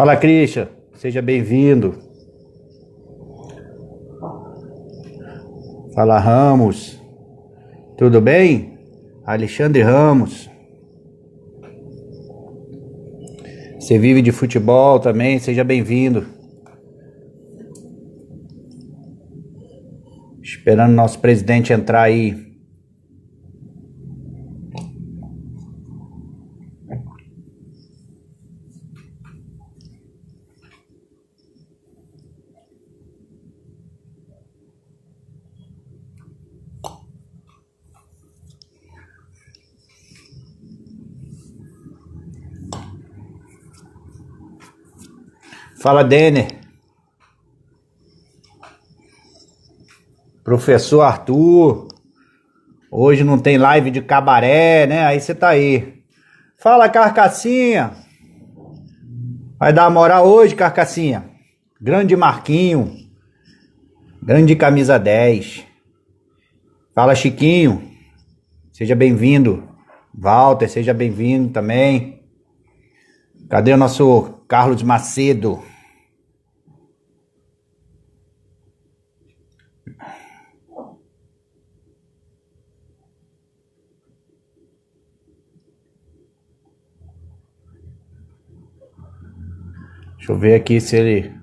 Fala, Christian. Seja bem-vindo. Fala, Ramos. Tudo bem? Alexandre Ramos. Você vive de futebol também, seja bem-vindo. Esperando nosso presidente entrar aí. Fala, Denner. Professor Arthur. Hoje não tem live de cabaré, né? Aí você tá aí. Fala, Carcassinha. Vai dar moral hoje, Carcassinha? Grande Marquinho. Grande camisa 10. Fala, Chiquinho. Seja bem-vindo. Walter, seja bem-vindo também. Cadê o nosso Carlos Macedo? Deixa eu ver aqui se ele...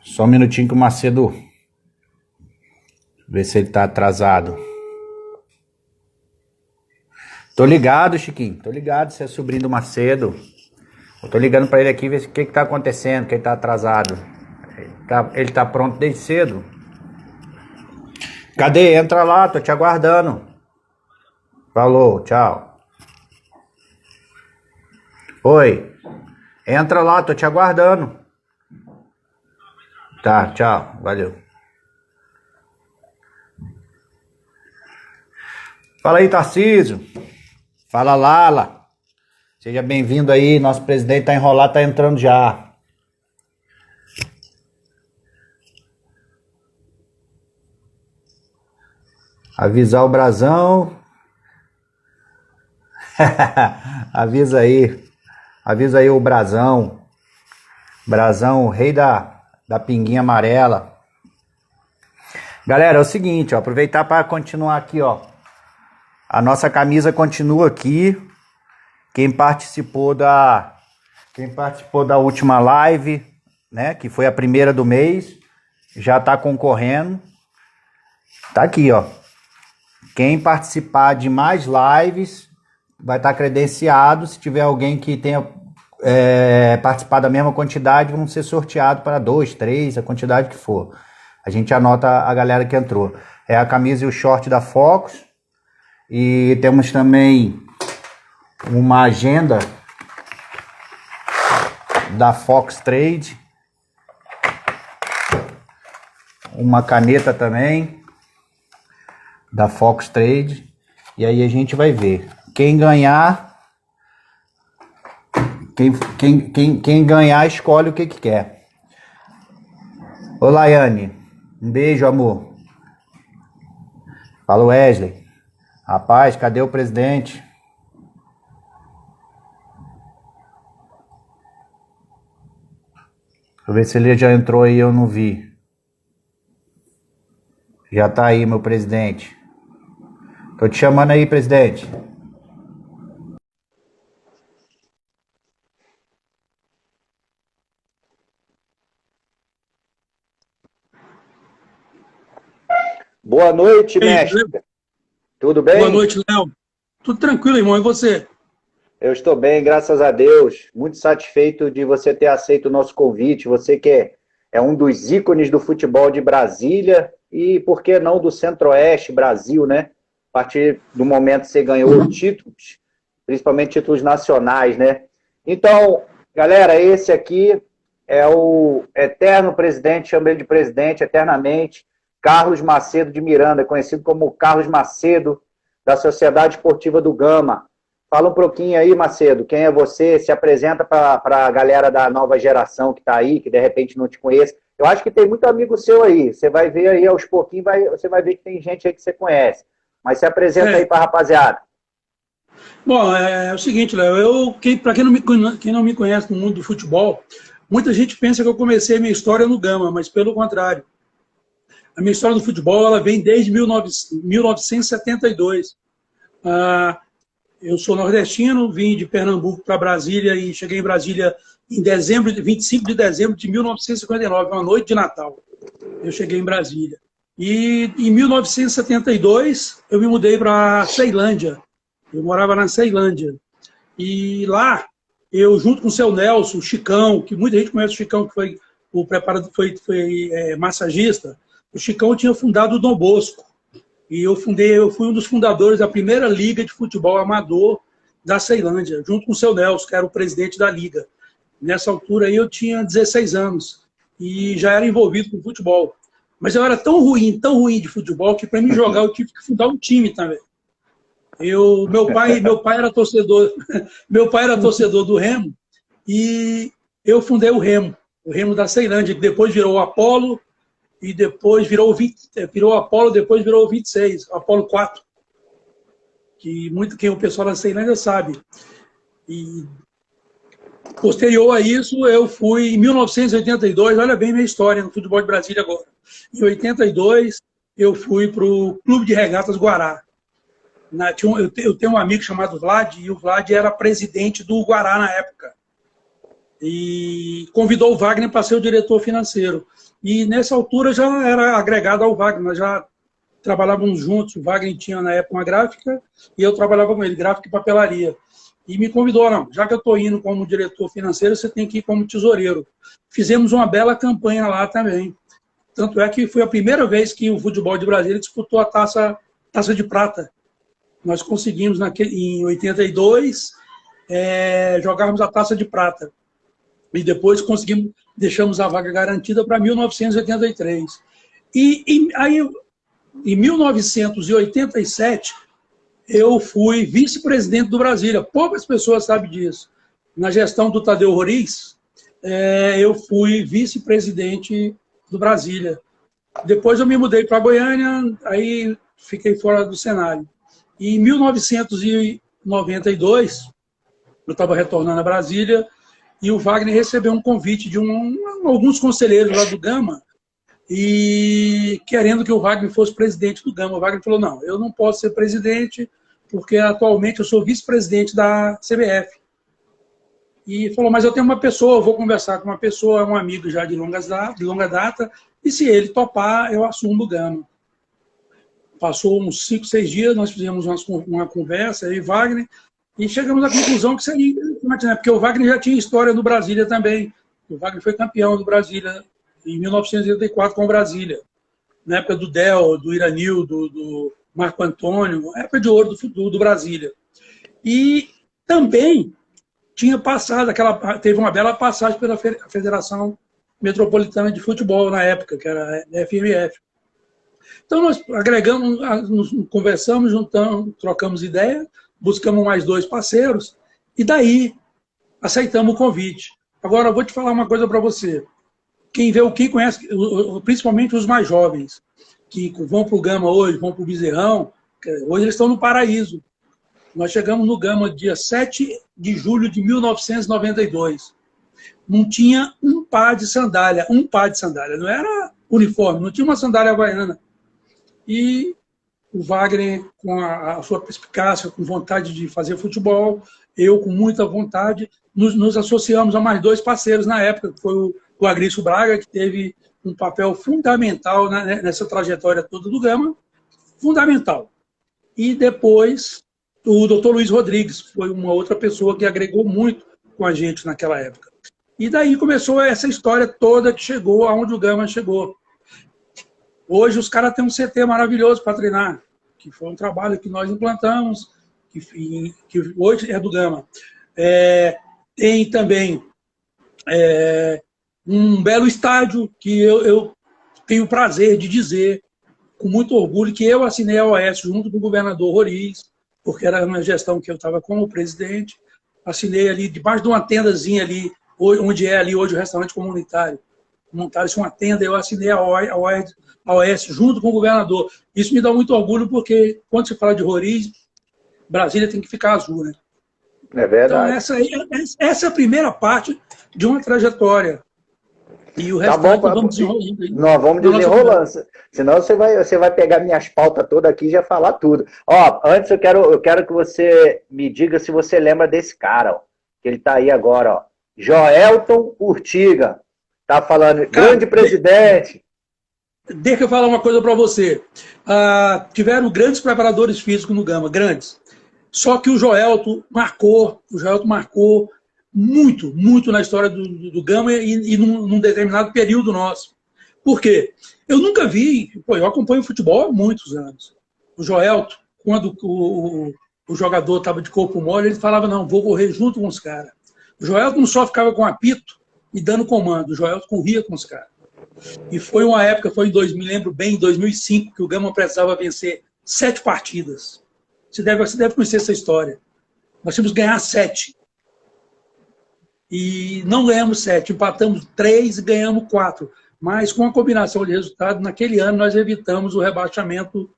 Só um minutinho que o Macedo... Ver se ele tá atrasado. Tô ligado, Chiquinho. Tô ligado, você é sobrinho do Macedo. Eu tô ligando pra ele aqui ver o que tá acontecendo, que ele tá atrasado. Ele tá pronto desde cedo. Cadê? Entra lá, tô te aguardando. Falou, tchau. Oi. Entra lá, tô te aguardando. Tá, tchau. Valeu. Fala aí, Tarcísio. Fala, Lala. Seja bem-vindo aí. Nosso presidente tá enrolado, tá entrando já. Avisar o Brasão. Avisa aí. Avisa aí o Brasão. Brasão, o rei da pinguinha amarela. Galera, é o seguinte, ó, aproveitar para continuar aqui, ó. A nossa camisa continua aqui. Quem participou da última live, né, que foi a primeira do mês, já tá concorrendo. Tá aqui, ó. Quem participar de mais lives vai estar credenciado. Se tiver alguém que tenha participar da mesma quantidade, vão ser sorteados para 2, 3, a quantidade que for. A gente anota a galera que entrou. É a camisa e o short da Focus. E temos também uma agenda da Fox Trade. Uma caneta também da Fox Trade. E aí a gente vai ver. Quem ganhar... Quem ganhar escolhe o que quer. Ô, Laiane, um beijo, amor. Fala, Wesley. Rapaz, cadê o presidente? Deixa eu ver se ele já entrou aí, eu não vi. Já tá aí, meu presidente. Tô te chamando aí, presidente. Boa noite, mestre. Tudo bem? Boa noite, Léo. Tudo tranquilo, irmão. E você? Eu estou bem, graças a Deus. Muito satisfeito de você ter aceito o nosso convite. Você que é um dos ícones do futebol de Brasília e, por que não, do Centro-Oeste, Brasil, né? A partir do momento que você ganhou títulos, principalmente títulos nacionais, né? Então, galera, esse aqui é o eterno presidente, chamo ele de presidente eternamente, Carlos Macedo de Miranda, conhecido como Carlos Macedo, da Sociedade Esportiva do Gama. Fala um pouquinho aí, Macedo, quem é você? Se apresenta para a galera da nova geração que está aí, que de repente não te conhece. Eu acho que tem muito amigo seu aí. Você vai ver aí aos pouquinhos, você vai ver que tem gente aí que você conhece. Mas se apresenta aí para a rapaziada. Bom, é o seguinte, Léo, para quem não me conhece no mundo do futebol, muita gente pensa que eu comecei a minha história no Gama, mas pelo contrário. A minha história do futebol ela vem desde 1972. Ah, eu sou nordestino, vim de Pernambuco para Brasília e cheguei em Brasília em 25 de dezembro de 1959, uma noite de Natal. Eu cheguei em Brasília. E em 1972 eu me mudei para Ceilândia. Eu morava na Ceilândia. E lá, eu junto com o seu Nelson, o Chicão, que muita gente conhece o Chicão, que foi o preparador, foi massagista. O Chicão tinha fundado o Dom Bosco. E eu fui um dos fundadores da primeira liga de futebol amador da Ceilândia, junto com o seu Nelson, que era o presidente da liga. Nessa altura aí eu tinha 16 anos e já era envolvido com futebol. Mas eu era tão ruim de futebol, que para mim jogar eu tive que fundar um time também. Meu pai era torcedor, meu pai era torcedor do Remo e eu fundei o Remo da Ceilândia, que depois virou o Apolo e depois virou o Apolo, depois virou o 26, o Apolo 4, que muito quem o pessoal da Ceilândia sabe. E posterior a isso, eu fui em 1982, olha bem minha história no futebol de Brasília agora. Em 82, eu fui para o Clube de Regatas Guará. Eu tenho um amigo chamado Vlad, e o Vlad era presidente do Guará na época. E convidou o Wagner para ser o diretor financeiro. E nessa altura já era agregado ao Wagner, nós já trabalhávamos juntos. O Wagner tinha na época uma gráfica e eu trabalhava com ele, gráfica e papelaria. E me convidou, não, já que eu estou indo como diretor financeiro, você tem que ir como tesoureiro. Fizemos uma bela campanha lá também. Tanto é que foi a primeira vez que o futebol de Brasília disputou a taça de prata. Nós conseguimos, em 82, jogarmos a taça de prata. E depois deixamos a vaga garantida para 1983. Aí, em 1987, eu fui vice-presidente do Brasília. Poucas pessoas sabem disso. Na gestão do Tadeu Roriz, eu fui vice-presidente do Brasília. Depois eu me mudei para Goiânia, aí fiquei fora do cenário. E em 1992, eu estava retornando a Brasília e o Wagner recebeu um convite de alguns conselheiros lá do Gama e querendo que o Wagner fosse presidente do Gama. O Wagner falou, não, eu não posso ser presidente porque atualmente eu sou vice-presidente da CBF. E falou, mas eu tenho uma pessoa, eu vou conversar com uma pessoa, um amigo já de longa data, e se ele topar, eu assumo o Gama. Passou uns 5, 6 dias, nós fizemos uma conversa, eu e Wagner, e chegamos à conclusão que seria interessante, né? Porque o Wagner já tinha história no Brasília também. O Wagner foi campeão do Brasília em 1984 com o Brasília. Na época do Del, do Iranil, do Marco Antônio, época de ouro do Brasília. E também tinha passado, teve uma bela passagem pela Federação Metropolitana de Futebol na época, que era a FMF. Então, nós agregamos, conversamos, juntamos, trocamos ideia, buscamos mais 2 parceiros, e daí aceitamos o convite. Agora, eu vou te falar uma coisa para você. Quem conhece, principalmente os mais jovens, que vão para o Gama hoje, vão para o Bezerrão, hoje eles estão no paraíso. Nós chegamos no Gama dia 7 de julho de 1992. Não tinha um par de sandália, não era uniforme, não tinha uma sandália havaiana. E o Wagner, com a sua perspicácia, com vontade de fazer futebol, eu com muita vontade, nos associamos a mais 2 parceiros na época, que foi o Agrício Braga, que teve um papel fundamental nessa trajetória toda do Gama, fundamental. E depois o Dr. Luiz Rodrigues, foi uma outra pessoa que agregou muito com a gente naquela época. E daí começou essa história toda que chegou aonde o Gama chegou. Hoje os caras têm um CT maravilhoso para treinar, que foi um trabalho que nós implantamos, que hoje é do Gama. Tem também um belo estádio que eu tenho o prazer de dizer, com muito orgulho, que eu assinei a OS junto com o governador Roriz, porque era uma gestão que eu estava como presidente. Assinei ali, debaixo de uma tendazinha ali, onde é ali hoje o restaurante comunitário. Montaram-se uma tenda, eu assinei a OS junto com o governador. Isso me dá muito orgulho, porque quando se fala de Roriz, Brasília tem que ficar azul, né? É verdade. Então, essa é a primeira parte de uma trajetória. E o Tá restante bom, vamos desenrolando aí. nós vamos desenrolando. Senão você vai pegar minhas pautas todas aqui e já falar tudo. Ó, antes eu quero que você me diga se você lembra desse cara, ó, que ele tá aí agora, ó. Joelton Urtiga. Tá falando, grande presidente. Deixa eu falar uma coisa para você. Tiveram grandes preparadores físicos no Gama, grandes. Só que o Joelton marcou muito, muito na história do Gama e num determinado período nosso. Por quê? Eu nunca vi, eu acompanho futebol há muitos anos. O Joelton, quando o jogador estava de corpo mole, ele falava, não, vou correr junto com os caras. O Joelton não só ficava com apito e dando comando, o Joelton corria com os caras. E foi uma época, me lembro bem, em 2005, que o Gama precisava vencer 7 partidas. Você deve conhecer essa história. Nós tínhamos que ganhar 7. E não ganhamos 7, empatamos 3 e ganhamos 4. Mas com a combinação de resultados, naquele ano nós evitamos o rebaixamento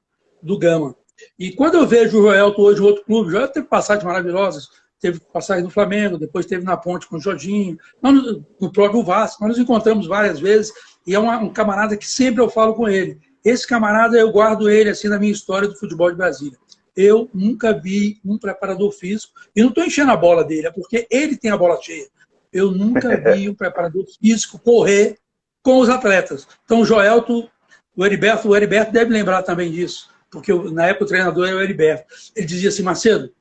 do Gama. E quando eu vejo o Joelton hoje em outro clube, o Joelton teve passagens maravilosas, teve passagem no Flamengo, depois teve na Ponte com o Jorginho, no próprio Vasco, nós nos encontramos várias vezes, e é um camarada que sempre eu falo com ele. Esse camarada, eu guardo ele assim na minha história do futebol de Brasília. Eu nunca vi um preparador físico, e não estou enchendo a bola dele, é porque ele tem a bola cheia. Eu nunca vi um preparador físico correr com os atletas. Então, o Joelton, o Heriberto deve lembrar também disso, porque na época o treinador era o Heriberto. Ele dizia assim, Macedo,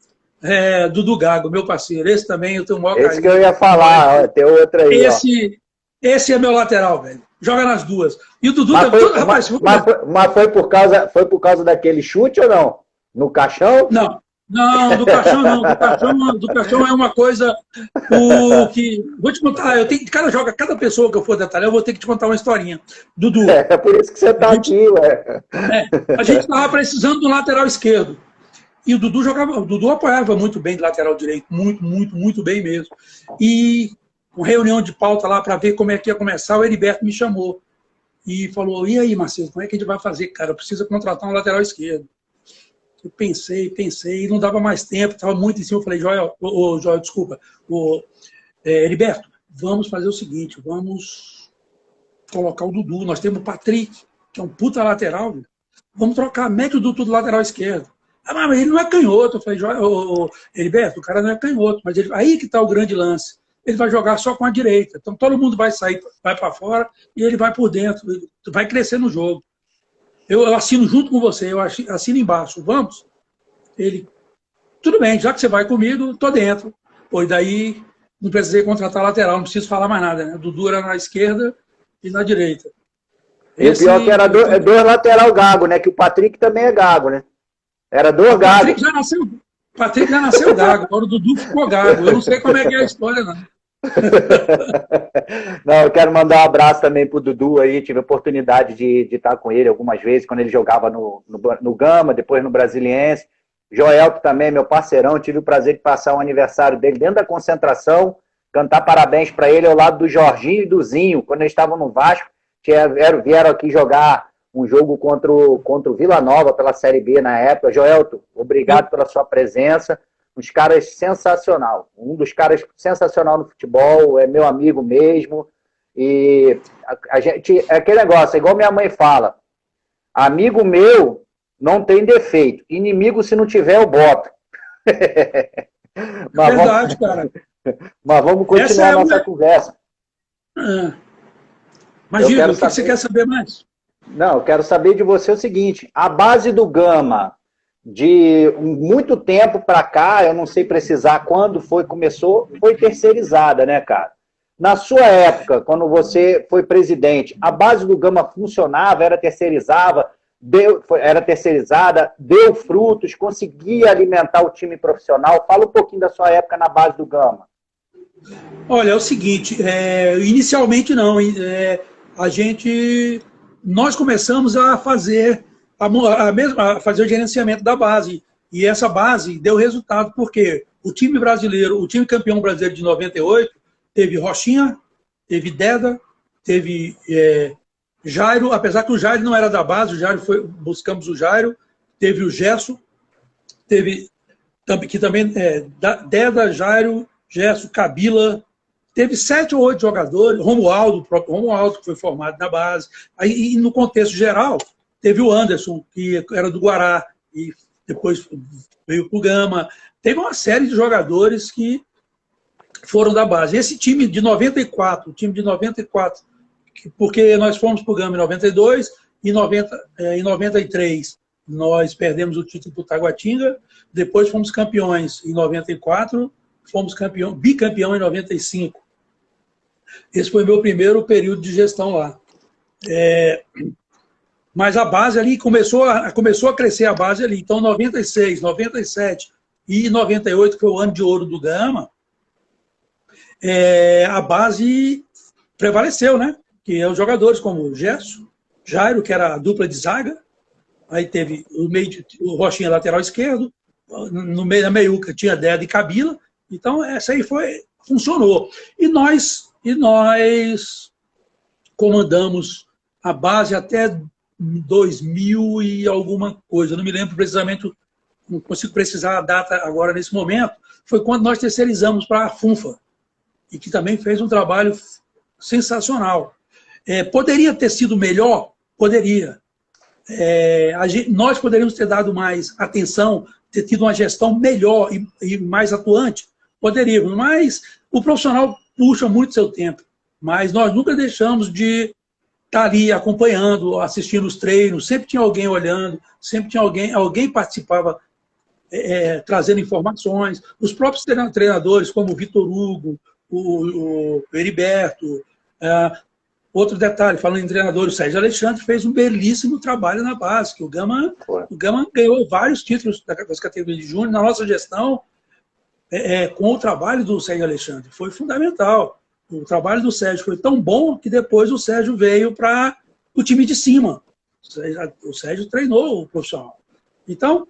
Dudu Gago, meu parceiro, esse também eu tenho o maior carinho. Esse que eu ia falar, ó, tem outro aí, esse é meu lateral, velho. Joga nas duas. E o Dudu... Mas foi por causa daquele chute ou não? No caixão? Não, do caixão não. Do caixão é uma coisa que... Vou te contar, cada pessoa que eu for detalhar, eu vou ter que te contar uma historinha. Dudu. É por isso que você tá aqui, ué. A gente estava precisando do lateral esquerdo. E o Dudu apoiava muito bem de lateral direito. Muito, muito, muito bem mesmo. E com reunião de pauta lá para ver como é que ia começar, o Heriberto me chamou. E falou, e aí, Marcelo, como é que a gente vai fazer, cara? Precisa contratar um lateral esquerdo. Eu pensei, e não dava mais tempo, estava muito em cima. Eu falei, Joel, desculpa, Heriberto, vamos fazer o seguinte, vamos colocar o Dudu. Nós temos o Patrick, que é um puta lateral, viu? Vamos trocar, mete o Dudu do lateral esquerdo. Mas ele não é canhoto. Eu falei, Heriberto, o cara não é canhoto, mas aí que está o grande lance. Ele vai jogar só com a direita. Então todo mundo vai sair, vai para fora e ele vai por dentro, vai crescer no jogo. Eu assino junto com você, eu assino embaixo. Vamos? Ele, tudo bem, já que você vai comigo, tô dentro. E daí não precisei contratar lateral, não preciso falar mais nada, né? O Dudu era na esquerda e na direita. E o pior que era dois lateral gago, né? Que o Patrick também é gago, né? Era dois gago. O Patrick já nasceu gago, agora o Dudu ficou gago. Eu não sei como é que é a história, não. Não, eu quero mandar um abraço também pro Dudu aí, tive a oportunidade de estar com ele algumas vezes, quando ele jogava no Gama, depois no Brasiliense. Joel, que também é meu parceirão, tive o prazer de passar o aniversário dele dentro da concentração, cantar parabéns para ele ao lado do Jorginho e do Zinho, quando eles estavam no Vasco, vieram aqui jogar um jogo contra o Vila Nova pela Série B na época. Joelton, obrigado pela sua presença. Uns caras sensacional. Um dos caras sensacional no futebol, é meu amigo mesmo. E a gente, é aquele negócio, é igual minha mãe fala: amigo meu não tem defeito. Inimigo, se não tiver, eu boto. Verdade, cara. Mas vamos continuar a nossa conversa. Mas diga, o que você quer saber mais? Não, eu quero saber de você o seguinte: a base do Gama, de muito tempo para cá, eu não sei precisar quando começou, foi terceirizada, né, cara? Na sua época, quando você foi presidente, a base do Gama funcionava, era terceirizada, deu frutos, conseguia alimentar o time profissional? Fala um pouquinho da sua época na base do Gama. Olha, é o seguinte, inicialmente não, nós começamos a fazer o gerenciamento da base, e essa base deu resultado, porque o time brasileiro, o time campeão brasileiro de 98, teve Rochinha, teve Deda, teve Jairo, apesar que o Jairo não era da base, buscamos o Jairo, teve o Gerson, teve que também Deda, Jairo, Gerson, Kabila, teve 7 ou 8 jogadores, Romualdo, o próprio Romualdo, que foi formado na base. Aí, e no contexto geral, teve o Anderson, que era do Guará, e depois veio para o Gama. Teve uma série de jogadores que foram da base. Esse time de 94, porque nós fomos para o Gama em 92, em 93 nós perdemos o título para o Taguatinga, depois fomos campeões em 94, fomos bicampeão em 95. Esse foi meu primeiro período de gestão lá. Mas a base ali começou a crescer a base ali. Então, 96, 97 e 98, que foi o ano de ouro do Gama, a base prevaleceu, né? Que os jogadores como o Gerson, Jairo, que era a dupla de zaga, aí teve o Rochinha lateral esquerdo, no meio da meiuca tinha Deda e Kabila, então essa aí funcionou. E nós comandamos a base até 2000 e alguma coisa, não me lembro precisamente, não consigo precisar a data agora nesse momento, foi quando nós terceirizamos para a FUNFA, e que também fez um trabalho sensacional. Poderia ter sido melhor? Poderia. Nós poderíamos ter dado mais atenção, ter tido uma gestão melhor e mais atuante? Poderíamos, mas o profissional puxa muito seu tempo. Mas nós nunca deixamos de estar ali acompanhando, assistindo os treinos, sempre tinha alguém olhando, sempre tinha alguém participava trazendo informações. Os próprios treinadores, como o Vitor Hugo, o Heriberto. Outro detalhe, falando em treinador, o Sérgio Alexandre fez um belíssimo trabalho na base, que o Gama ganhou vários títulos das categorias de júnior na nossa gestão, com o trabalho do Sérgio Alexandre. Foi fundamental. O trabalho do Sérgio foi tão bom que depois o Sérgio veio para o time de cima. O Sérgio treinou o profissional. Então,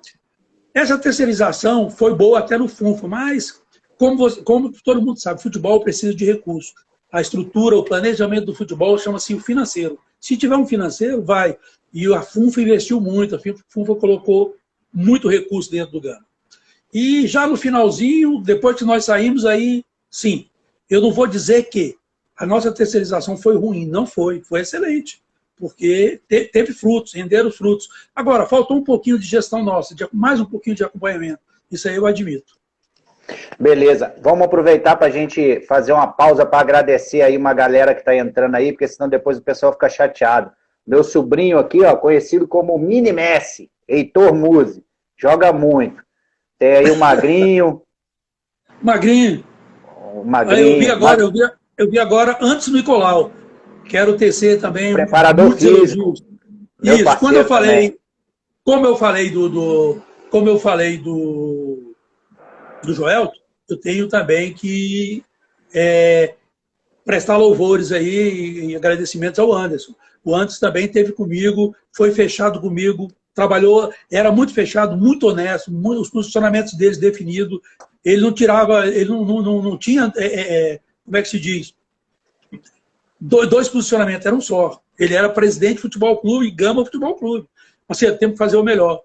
essa terceirização foi boa até no FUNFA, mas, como todo mundo sabe, futebol precisa de recursos. A estrutura, o planejamento do futebol chama-se o financeiro. Se tiver um financeiro, vai. E a FUNFA investiu muito, a FUNFA colocou muito recurso dentro do Gama. E já no finalzinho, depois que nós saímos, aí, sim, eu não vou dizer que a nossa terceirização foi ruim, não foi excelente, porque teve frutos, renderam frutos. Agora, faltou um pouquinho de gestão nossa, mais um pouquinho de acompanhamento. Isso aí eu admito. Beleza, vamos aproveitar para a gente fazer uma pausa para agradecer aí uma galera que está entrando aí, porque senão depois o pessoal fica chateado. Meu sobrinho aqui, ó, conhecido como Mini Messi, Heitor Muzi, joga muito. Tem aí o Magrinho. Magrinho. O Magrinho. Eu vi agora antes do Nicolau. Quero tecer também. Preparador físico. Isso, quando eu falei, como eu falei do Joelto, eu tenho também que prestar louvores aí e agradecimentos ao Anderson. O Anderson também esteve comigo, foi fechado comigo, trabalhou, era muito fechado, muito honesto, os posicionamentos deles definidos. Ele não tirava, ele não tinha, como é que se diz? Dois posicionamentos, era um só. Ele era presidente de futebol clube e Gama Futebol Clube. Assim, temos que fazer o melhor.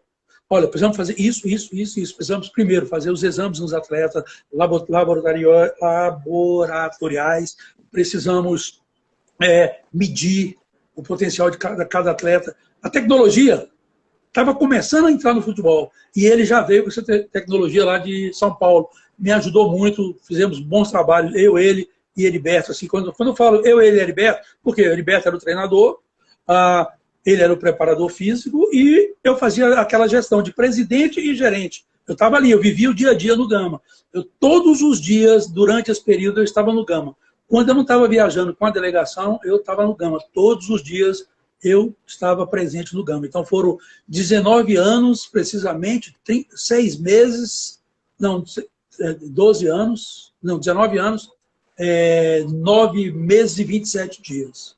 Olha, precisamos fazer isso. Precisamos primeiro fazer os exames nos atletas, laboratoriais. Precisamos medir o potencial de cada atleta. A tecnologia estava começando a entrar no futebol e ele já veio com essa tecnologia lá de São Paulo. Me ajudou muito, fizemos bons trabalhos, eu, ele e Heriberto. Assim, quando eu falo eu, ele e Heriberto, porque o Heriberto era o treinador, ele era o preparador físico e eu fazia aquela gestão de presidente e gerente. Eu estava ali, eu vivia o dia a dia no Gama. Todos os dias, durante esse período, eu estava no Gama. Quando eu não estava viajando com a delegação, eu estava no Gama. Todos os dias eu estava presente no Gama. Então foram 19 anos, precisamente, 6 meses, não, 12 anos, não, 19 anos, 9 meses e 27 dias.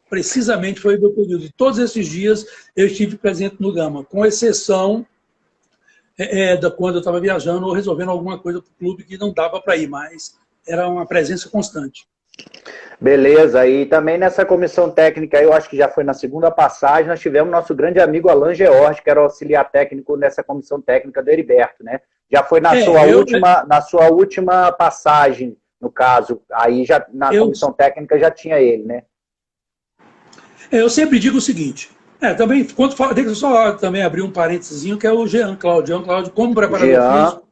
Precisamente foi o meu período. E todos esses dias eu estive presente no Gama, com exceção quando eu estava viajando ou resolvendo alguma coisa para o clube que não dava para ir, mas era uma presença constante. Beleza, e também nessa comissão técnica, eu acho que já foi na segunda passagem, nós tivemos nosso grande amigo Alan George, que era o auxiliar técnico nessa comissão técnica do Heriberto, né? Já foi na sua última passagem, no caso, aí já na comissão técnica já tinha ele, né? Eu sempre digo o seguinte, também, deixa eu só também abrir um parênteses, que é o Jean Cláudio, como preparador físico,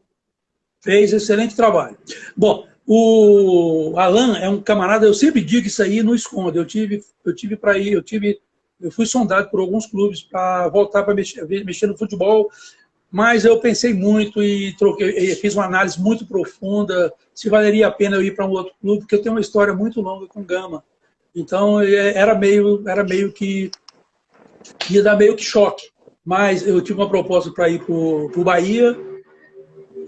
fez excelente trabalho. Bom, o Alan é um camarada, eu sempre digo isso aí, não escondo, eu fui sondado por alguns clubes para voltar para mexer no futebol, mas eu pensei muito e fiz uma análise muito profunda se valeria a pena eu ir para um outro clube, porque eu tenho uma história muito longa com o Gama. Então, era meio que ia dar meio que choque. Mas eu tive uma proposta para ir para o Bahia,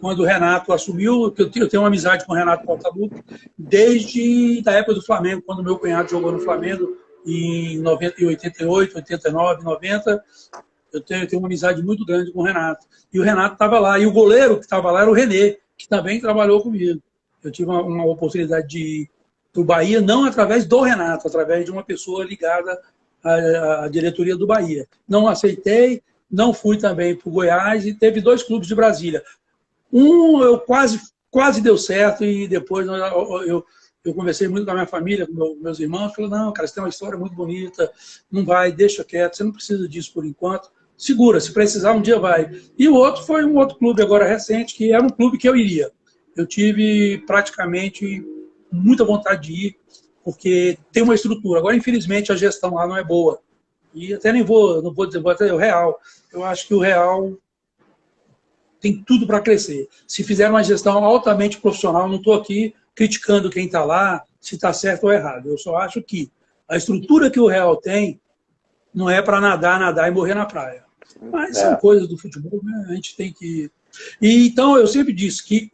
quando o Renato assumiu, eu tenho uma amizade com o Renato Portaluppi, desde a época do Flamengo, quando meu cunhado jogou no Flamengo, em 88, 89, 90, eu tenho uma amizade muito grande com o Renato. E o Renato estava lá. E o goleiro que estava lá era o René, que também trabalhou comigo. Eu tive uma oportunidade de ir para o Bahia, não através do Renato, através de uma pessoa ligada à diretoria do Bahia. Não aceitei, não fui também para o Goiás e teve 2 clubes de Brasília. Eu quase deu certo e depois eu conversei muito com a minha família, com meus irmãos, falei, não, cara, você tem uma história muito bonita, não vai, deixa quieto, você não precisa disso por enquanto, segura, se precisar, um dia vai. E o outro foi um outro clube agora recente, que era um clube que eu iria. Eu tive praticamente muita vontade de ir, porque tem uma estrutura. Agora, infelizmente, a gestão lá não é boa. E até não vou dizer, vou até o Real. Eu acho que o Real tem tudo para crescer. Se fizer uma gestão altamente profissional, não estou aqui criticando quem está lá, se está certo ou errado. Eu só acho que a estrutura que o Real tem não é para nadar e morrer na praia. Mas são coisas do futebol, né? A gente tem que... E, então, eu sempre disse que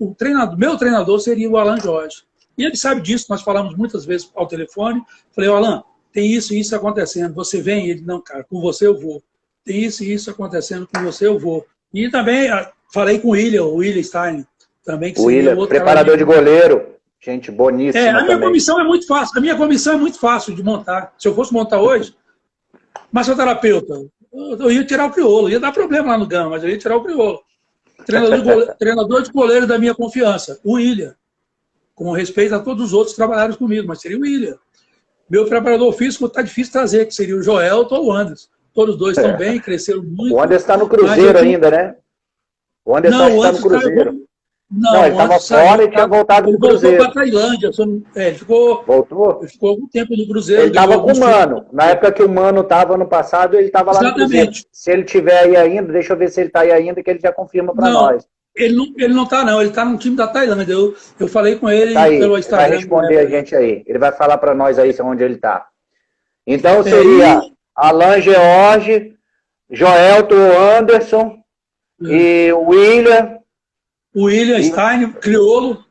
meu treinador seria o Alan Jorge. E ele sabe disso, nós falamos muitas vezes ao telefone. Falei, Alan, tem isso e isso acontecendo. Você vem? Ele, não, cara, com você eu vou. Tem isso e isso acontecendo, com você eu vou. E também falei com o William Stein, também, que seria outro preparador de goleiro. Gente boníssima. A minha comissão é muito fácil. A minha comissão é muito fácil de montar. Se eu fosse montar hoje, massoterapeuta, eu ia tirar o Priolo. Ia dar problema lá no Gama, mas eu ia tirar o Priolo. Treinador de goleiro da minha confiança, o William. Com respeito a todos os outros que trabalharam comigo, mas seria o William. Meu preparador físico está difícil trazer, que seria o Joelton ou o Anderson. Todos os dois estão bem, cresceram muito. O Anderson está no Cruzeiro ainda, né? O Anderson está no Cruzeiro. Não, ele estava fora e tinha voltado para o Cruzeiro. Ele voltou para a Tailândia. Ele ficou algum tempo no Cruzeiro. Ele estava com o Mano. Na época que o Mano estava no passado, ele estava lá no Cruzeiro. Se ele estiver aí ainda, deixa eu ver se ele está aí ainda, que ele já confirma para nós. Ele não está, não. Ele está no time da Tailândia. Eu falei com ele pelo Instagram. Ele vai responder a gente aí. Ele vai falar para nós aí onde ele está. Então seria Alan George, Joelton Anderson e William Stein, Criolo.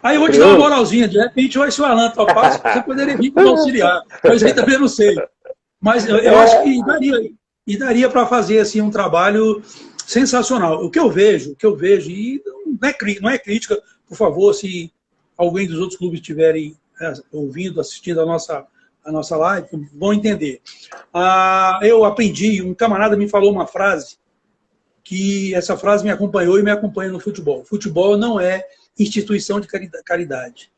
Aí eu vou te dar uma moralzinha, de repente vai ser o Alan Topasso, você poderia vir como auxiliar, mas aí também não sei. Mas eu acho que daria para fazer assim, um trabalho sensacional. O que eu vejo, e não é crítica, por favor, se alguém dos outros clubes estiverem ouvindo, assistindo a nossa live, vão entender. Eu aprendi, um camarada me falou uma frase, que essa frase me acompanhou e me acompanha no futebol. Futebol não é instituição de caridade.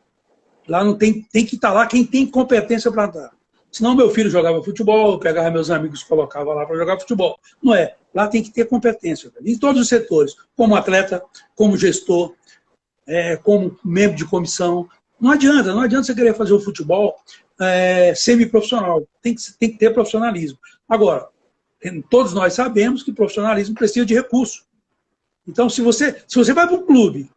Lá não tem que estar lá quem tem competência para estar. Senão meu filho jogava futebol, eu pegava meus amigos e colocava lá para jogar futebol. Não é. Lá tem que ter competência. Em todos os setores. Como atleta, como gestor, como membro de comissão. Não adianta você querer fazer o futebol semi-profissional. Tem que ter profissionalismo. Agora, todos nós sabemos que profissionalismo precisa de recurso. Então, se você vai para um clube,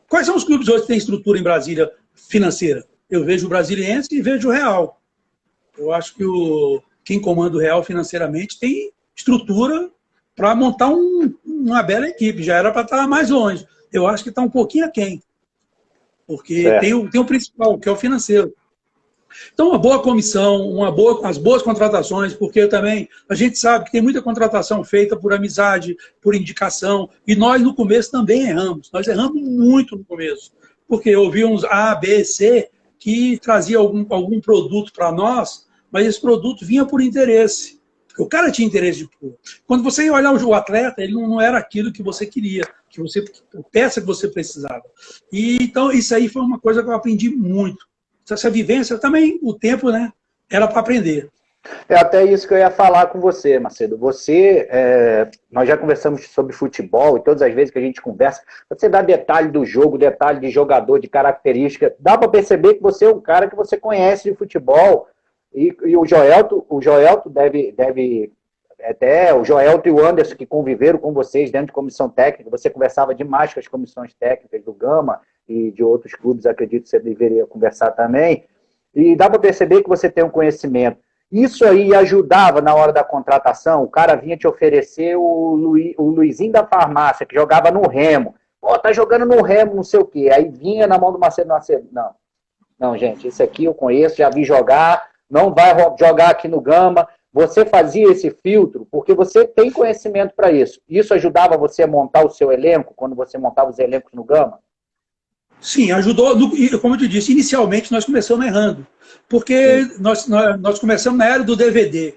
quais são os clubes hoje que têm estrutura em Brasília financeira? Eu vejo o Brasiliense e vejo o Real. Eu acho que quem comanda o Real financeiramente tem estrutura para montar uma bela equipe. Já era para estar mais longe. Eu acho que está um pouquinho aquém. Porque tem o principal, que é o financeiro. Então, uma boa comissão, as boas contratações, porque também a gente sabe que tem muita contratação feita por amizade, por indicação, e nós no começo também erramos. Nós erramos muito no começo, porque ouvíamos A, B, C, que trazia algum produto para nós, mas esse produto vinha por interesse. O cara tinha interesse de pôr. Quando você ia olhar o atleta, ele não era aquilo que você queria, a peça que você precisava. E, então, isso aí foi uma coisa que eu aprendi muito. Essa vivência também, o tempo, né, era para aprender. É até isso que eu ia falar com você, Macedo. Nós já conversamos sobre futebol e todas as vezes que a gente conversa, você dá detalhe do jogo, detalhe de jogador, de característica. Dá para perceber que você é um cara que você conhece de futebol. E o Joelto deve até o Joelto e o Anderson que conviveram com vocês dentro de comissão técnica. Você conversava demais com as comissões técnicas do Gama e de outros clubes, acredito que você deveria conversar também. E dá para perceber que você tem um conhecimento. Isso aí ajudava na hora da contratação. O cara vinha te oferecer o Luizinho da farmácia, que jogava no Remo. Pô, tá jogando no Remo, não sei o quê. Aí vinha na mão do Macedo. Não, gente, isso aqui eu conheço, já vi jogar, não vai jogar aqui no Gama. Você fazia esse filtro porque você tem conhecimento para isso. Isso ajudava você a montar o seu elenco, quando você montava os elencos no Gama? Sim, ajudou. Como eu te disse, inicialmente nós começamos errando. Porque nós começamos na era do DVD.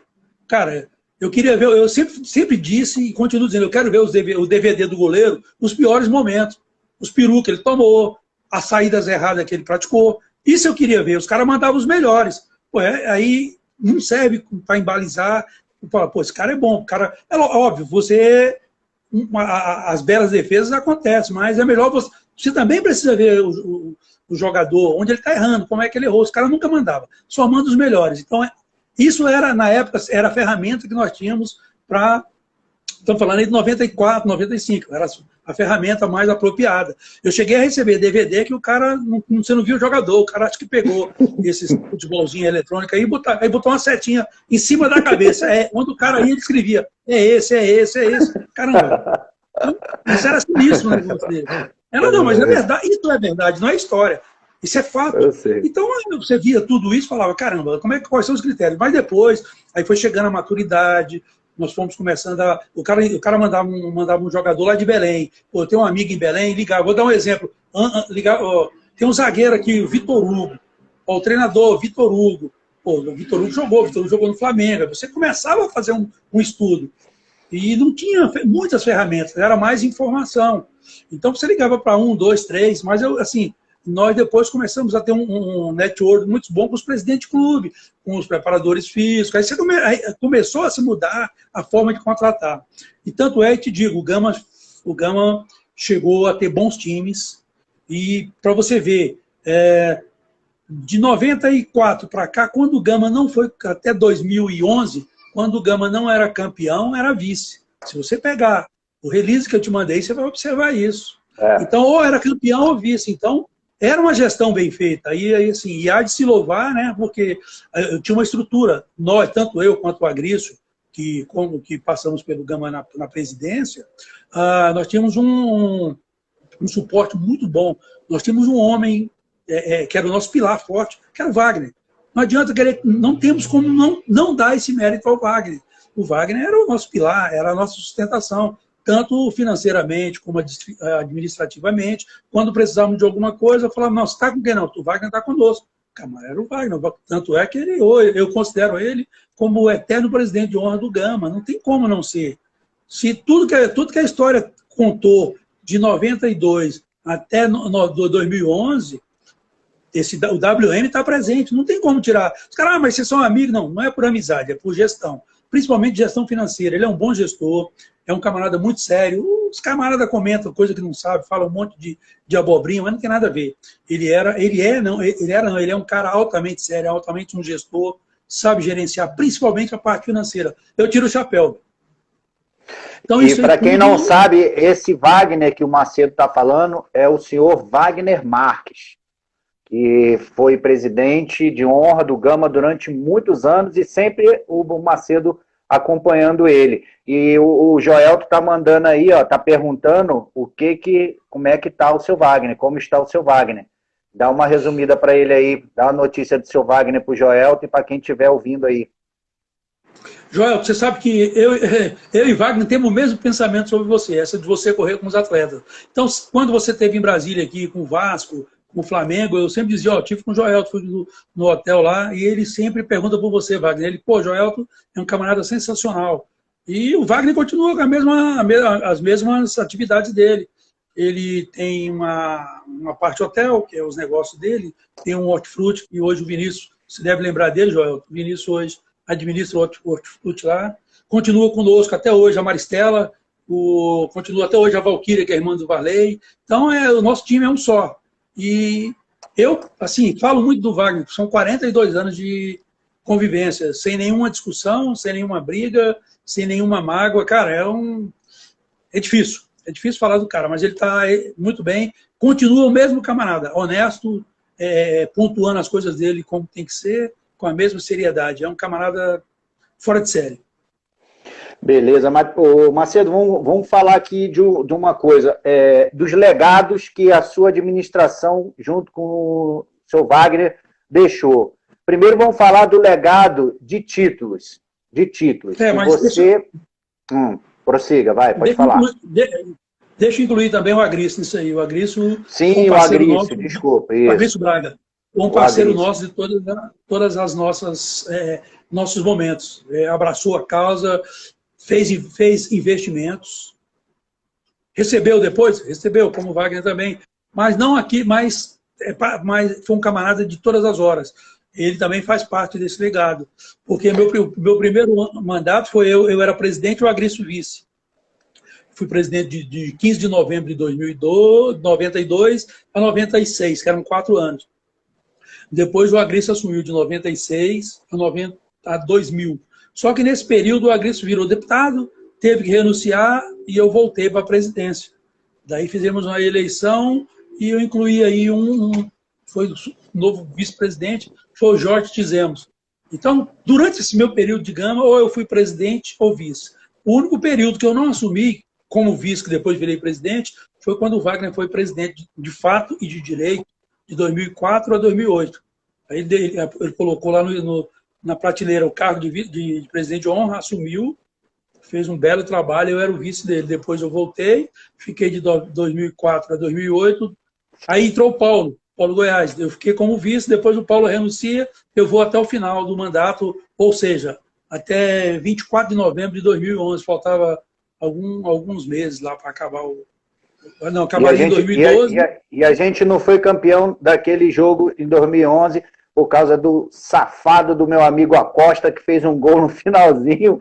Cara, eu queria ver, eu sempre disse e continuo dizendo, eu quero ver o DVD do goleiro nos piores momentos. Os perus que ele tomou, as saídas erradas que ele praticou. Isso eu queria ver. Os caras mandavam os melhores. Pô, aí não serve para embalizar. Fala, pô, esse cara é bom. Cara, é óbvio, as belas defesas acontecem, mas é melhor você também precisa ver o jogador, onde ele está errando, como é que ele errou. Os caras nunca mandavam, só manda os melhores. Então, isso era, na época, era a ferramenta que nós tínhamos para... Estamos falando aí de 94, 95, era a ferramenta mais apropriada. Eu cheguei a receber DVD que o cara, você não viu o jogador, o cara acho que pegou esses futebolzinhos eletrônicos aí e botou uma setinha em cima da cabeça. Quando o cara ia, ele escrevia, é esse. Caramba, isso era sinistro o negócio dele. Não, mas é verdade, isso é verdade, não é história. Isso é fato. Então, você via tudo isso e falava, caramba, quais são os critérios? Mas depois, aí foi chegando a maturidade, nós fomos começando a... O cara mandava um jogador lá de Belém. Pô, tem um amigo em Belém, ligava. Vou dar um exemplo. Tem um zagueiro aqui, o Vitor Hugo. O treinador, Vitor Hugo. Pô, o Vitor Hugo jogou no Flamengo. Você começava a fazer um estudo. E não tinha muitas ferramentas, era mais informação. Então você ligava para 1, 2, 3, mas nós depois começamos a ter um network muito bom com os presidentes de clube, com os preparadores físicos. Aí começou a se mudar a forma de contratar. E tanto é que te digo, o Gama chegou a ter bons times. E para você ver, de 94 para cá, quando o Gama não foi, até 2011, quando o Gama não era campeão, era vice. Se você pegar o release que eu te mandei, você vai observar isso. Então, ou era campeão ou vice. Então, era uma gestão bem feita. E há de se louvar, né? Porque eu tinha uma estrutura. Nós, tanto eu quanto o Agrício, que passamos pelo Gama na presidência, nós tínhamos um suporte muito bom. Nós tínhamos um homem que era o nosso pilar forte, que era o Wagner. Não adianta querer, não temos como não dar esse mérito ao Wagner. O Wagner era o nosso pilar, era a nossa sustentação, tanto financeiramente como administrativamente. Quando precisávamos de alguma coisa, eu falava, não, você está com quem não? O Wagner está conosco. Camarada, era o Wagner. Tanto é que eu considero ele como o eterno presidente de honra do Gama. Não tem como não ser. Se tudo que a história contou de 92 até 2011... o WM está presente, não tem como tirar. Os caras, mas vocês são amigos? Não é por amizade, é por gestão. Principalmente gestão financeira. Ele é um bom gestor, é um camarada muito sério. Os camaradas comentam coisa que não sabe, falam um monte de abobrinha, mas não tem nada a ver. Ele é um cara altamente sério, altamente um gestor, sabe gerenciar, principalmente a parte financeira. Eu tiro o chapéu. Então, e para quem não sabe, esse Wagner que o Macedo está falando é o senhor Wagner Marques, que foi presidente de honra do Gama durante muitos anos e sempre o Macedo acompanhando ele. E o Joelto está mandando aí, está perguntando como é que está o seu Wagner, como está o seu Wagner. Dá uma resumida para ele aí, dá uma notícia do seu Wagner para o Joelto e para quem estiver ouvindo aí. Joelto, você sabe que eu e Wagner temos o mesmo pensamento sobre você, essa de você correr com os atletas. Então, quando você esteve em Brasília aqui com o Vasco, com o Flamengo, eu sempre dizia, ó, tive com o Joelton, fui no hotel lá, e ele sempre pergunta por você, Wagner. Ele, pô, Joelton é um camarada sensacional. E o Wagner continua com as mesmas atividades dele. Ele tem uma parte hotel, que é os negócios dele, tem um hortifruti, e hoje o Vinícius, você deve lembrar dele, Joelton, o Vinícius hoje administra o hortifruti lá, continua conosco até hoje a Maristela, continua até hoje a Valquíria, que é a irmã do Varley. Então, o nosso time é um só. E eu, assim, falo muito do Wagner, são 42 anos de convivência, sem nenhuma discussão, sem nenhuma briga, sem nenhuma mágoa. Cara, é difícil. É difícil falar do cara, mas ele está muito bem. Continua o mesmo camarada, honesto, pontuando as coisas dele como tem que ser, com a mesma seriedade. É um camarada fora de série. Beleza, mas, Macedo, vamos falar aqui de uma coisa, dos legados que a sua administração, junto com o seu Wagner, deixou. Primeiro vamos falar do legado de títulos. Mas você... prossiga, pode falar. Deixa eu incluir também o Agriço nisso aí. O Agriço... Sim, o Agriço, desculpa. O Agriço Braga. Um parceiro nosso de todas as nossos momentos. Abraçou a causa, fez investimentos. Recebeu depois? Recebeu, como o Wagner também. Mas não aqui, mas foi um camarada de todas as horas. Ele também faz parte desse legado. Porque meu primeiro mandato foi eu era presidente e o Agriço vice. Fui presidente de 15 de novembro de 92 a 96, que eram 4 anos. Depois o Agriço assumiu de 96 a 2000. Só que nesse período o Agriço virou deputado, teve que renunciar e eu voltei para a presidência. Daí fizemos uma eleição e eu incluí aí foi o novo vice-presidente, foi o Jorge Tizemos. Então, durante esse meu período de Gama, ou eu fui presidente ou vice. O único período que eu não assumi como vice, que depois virei presidente, foi quando o Wagner foi presidente de fato e de direito, de 2004 a 2008. Aí ele colocou lá na prateleira o cargo de presidente de honra, assumiu, fez um belo trabalho, eu era o vice dele. Depois eu voltei, fiquei de 2004 a 2008, aí entrou o Paulo Goiás. Eu fiquei como vice, depois o Paulo renuncia, eu vou até o final do mandato, ou seja, até 24 de novembro de 2011, faltava alguns meses lá para acabar Não, acabaria em 2012. E a gente não foi campeão daquele jogo em 2011 por causa do safado do meu amigo Acosta, que fez um gol no finalzinho,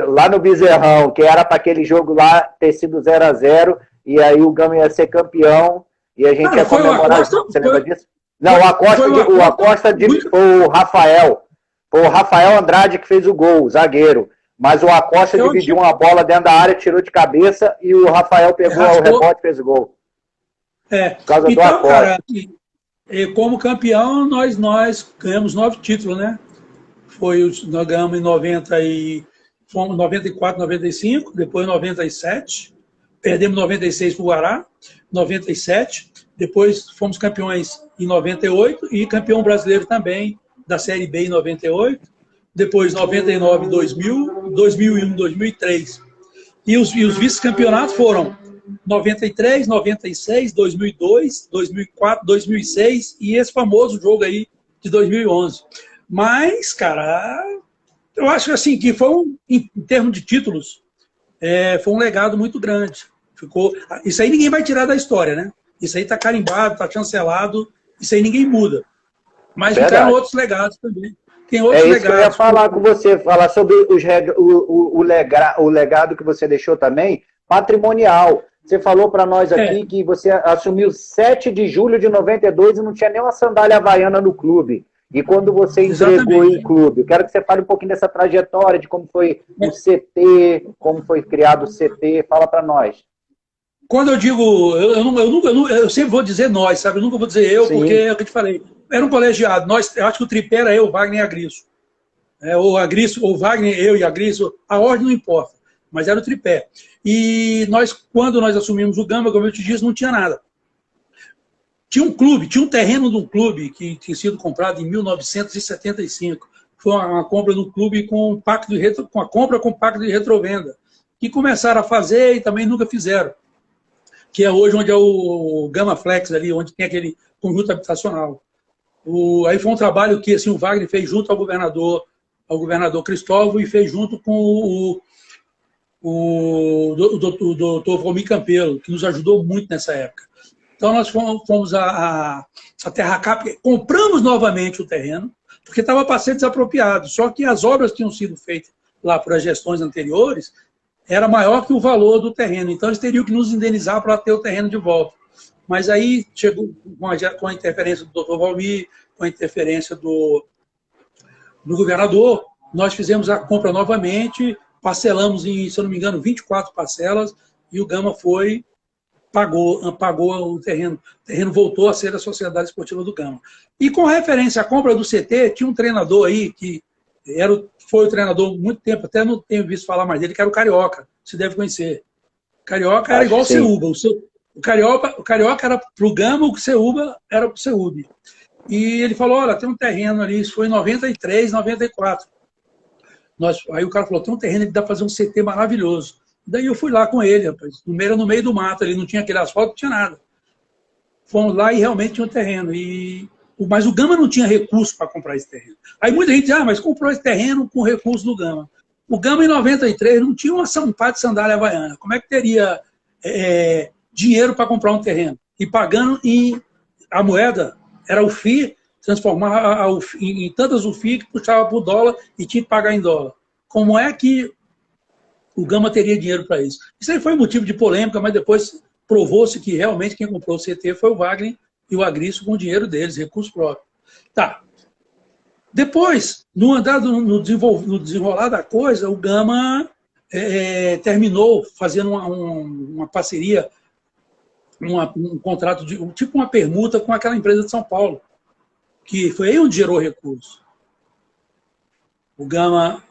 lá no Bezerrão, que era para aquele jogo lá ter sido 0-0, e aí o Gama ia ser campeão, e a gente ia comemorar. Você lembra disso? Não, o Acosta foi o Rafael. Foi o Rafael Andrade que fez o gol, o zagueiro. Mas o Acosta dividiu uma bola dentro da área, tirou de cabeça, e o Rafael pegou o rebote e fez o gol. Por causa do Acosta. Cara, como campeão, nós ganhamos 9 títulos, né? Nós ganhamos em 94, 95, depois 97, perdemos 96 para o Guará, 97, depois fomos campeões em 98 e campeão brasileiro também da Série B em 98, depois 99, 2000, 2001, 2003. E os vice-campeonatos foram 93, 96, 2002, 2004, 2006 e esse famoso jogo aí de 2011. Mas, cara, eu acho assim que em termos de títulos, foi um legado muito grande. Isso aí ninguém vai tirar da história, né? Isso aí tá carimbado, tá chancelado, isso aí ninguém muda. Mas ficaram outros legados também. Tem outros legados. Que eu ia falar com você, falar sobre o legado que você deixou também, patrimonial. Você falou para nós aqui que você assumiu 7 de julho de 92 e não tinha nem uma sandália havaiana no clube. E quando você entregou o clube, eu quero que você fale um pouquinho dessa trajetória, de como foi o CT, como foi criado o CT, fala para nós. Quando eu digo, eu sempre vou dizer nós, sabe? Eu nunca vou dizer eu, porque é o que eu te falei. Era um colegiado. Eu acho que o tripé era eu, Wagner e Agriço. O Wagner, eu e Agriço, a ordem não importa, mas era o tripé. E quando nós assumimos o Gama, como eu te disse, não tinha nada. Tinha um terreno de um clube que tinha sido comprado em 1975. Foi uma compra do clube com a compra com pacto de retrovenda, que começaram a fazer e também nunca fizeram. que é hoje onde é o Gama Flex ali, onde tem aquele conjunto habitacional. Aí foi um trabalho que assim, o Wagner fez junto ao governador Cristóvão, e fez junto com o doutor Valmir Campelo, que nos ajudou muito nessa época. Então nós fomos a Terracap, compramos novamente o terreno, porque estava para ser desapropriado, só que as obras que tinham sido feitas lá por as gestões anteriores era maior que o valor do terreno, então eles teriam que nos indenizar para ter o terreno de volta. Mas aí chegou com a interferência do doutor Valmir, com a interferência do governador, nós fizemos a compra novamente, parcelamos em, se eu não me engano, 24 parcelas, e o Gama pagou o terreno. O terreno voltou a ser da Sociedade Esportiva do Gama. E com referência à compra do CT, tinha um treinador aí que foi o treinador muito tempo, até não tenho visto falar mais dele, que era o Carioca, você deve conhecer. O Carioca era igual o Ceúba. O Carioca era para o Gama, o Ceúba era para o Ceúbe. E ele falou, olha, tem um terreno ali, isso foi em 93, 94. Aí o cara falou, tem um terreno que dá para fazer um CT maravilhoso. Daí eu fui lá com ele, rapaz. No meio do mato, ali não tinha aquele asfalto, não tinha nada. Fomos lá e realmente tinha um terreno. Mas o Gama não tinha recurso para comprar esse terreno. Aí muita gente diz, mas comprou esse terreno com recurso do Gama. O Gama, em 93, não tinha um par de sandália havaiana. Como é que teria dinheiro para comprar um terreno? E pagando a moeda, era o FI, transformar em tantas UFI que puxava para o dólar e tinha que pagar em dólar. Como é que o Gama teria dinheiro para isso? Isso aí foi motivo de polêmica, mas depois provou-se que realmente quem comprou o CT foi o Wagner e o Agriço com o dinheiro deles, recurso próprio. Tá. Depois, no desenrolar da coisa, o Gama terminou fazendo uma parceria, um contrato, tipo uma permuta com aquela empresa de São Paulo, que foi aí onde gerou recurso. O Gama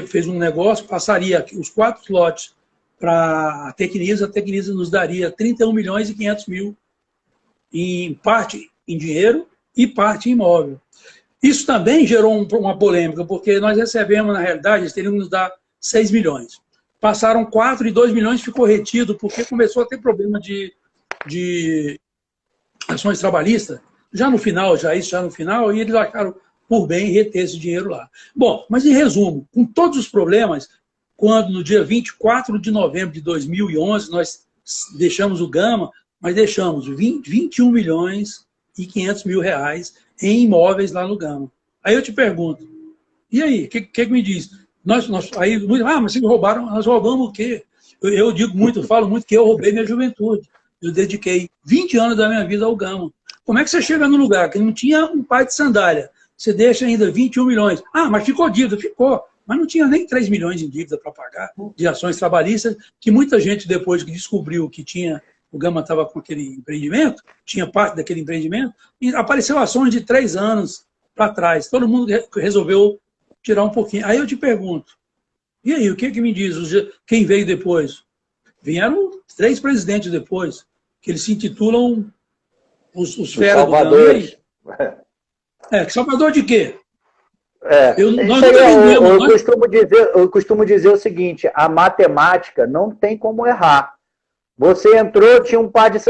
fez um negócio, passaria os 4 lotes para a Tecnisa nos daria 31 milhões e 500 mil, em parte em dinheiro e parte em imóvel. Isso também gerou uma polêmica, porque nós recebemos, na realidade, eles teriam que nos dar 6 milhões. Passaram 4 e 2 milhões ficou retido, porque começou a ter problema de ações trabalhistas, já no final, e eles acharam por bem reter esse dinheiro lá. Bom, mas em resumo, com todos os problemas, quando no dia 24 de novembro de 2011 nós deixamos o Gama, mas deixamos 21 milhões e 500 mil reais em imóveis lá no Gama. Aí eu te pergunto, e aí, o que me diz? Mas se me roubaram, nós roubamos o quê? Eu falo muito que eu roubei minha juventude. Eu dediquei 20 anos da minha vida ao Gama. Como é que você chega num lugar que não tinha um par de sandália, você deixa ainda 21 milhões? Mas ficou dívida, ficou. Mas não tinha nem 3 milhões em dívida para pagar de ações trabalhistas, que muita gente, depois que descobriu que o Gama estava com aquele empreendimento, tinha parte daquele empreendimento, e apareceu ações de 3 anos para trás. Todo mundo resolveu tirar um pouquinho. Aí eu te pergunto, e aí, o que me diz? Quem veio depois? Vieram 3 presidentes depois, que eles se intitulam os feras do Gama. Que Salvador de quê? Eu costumo dizer o seguinte, a matemática não tem como errar. Você entrou,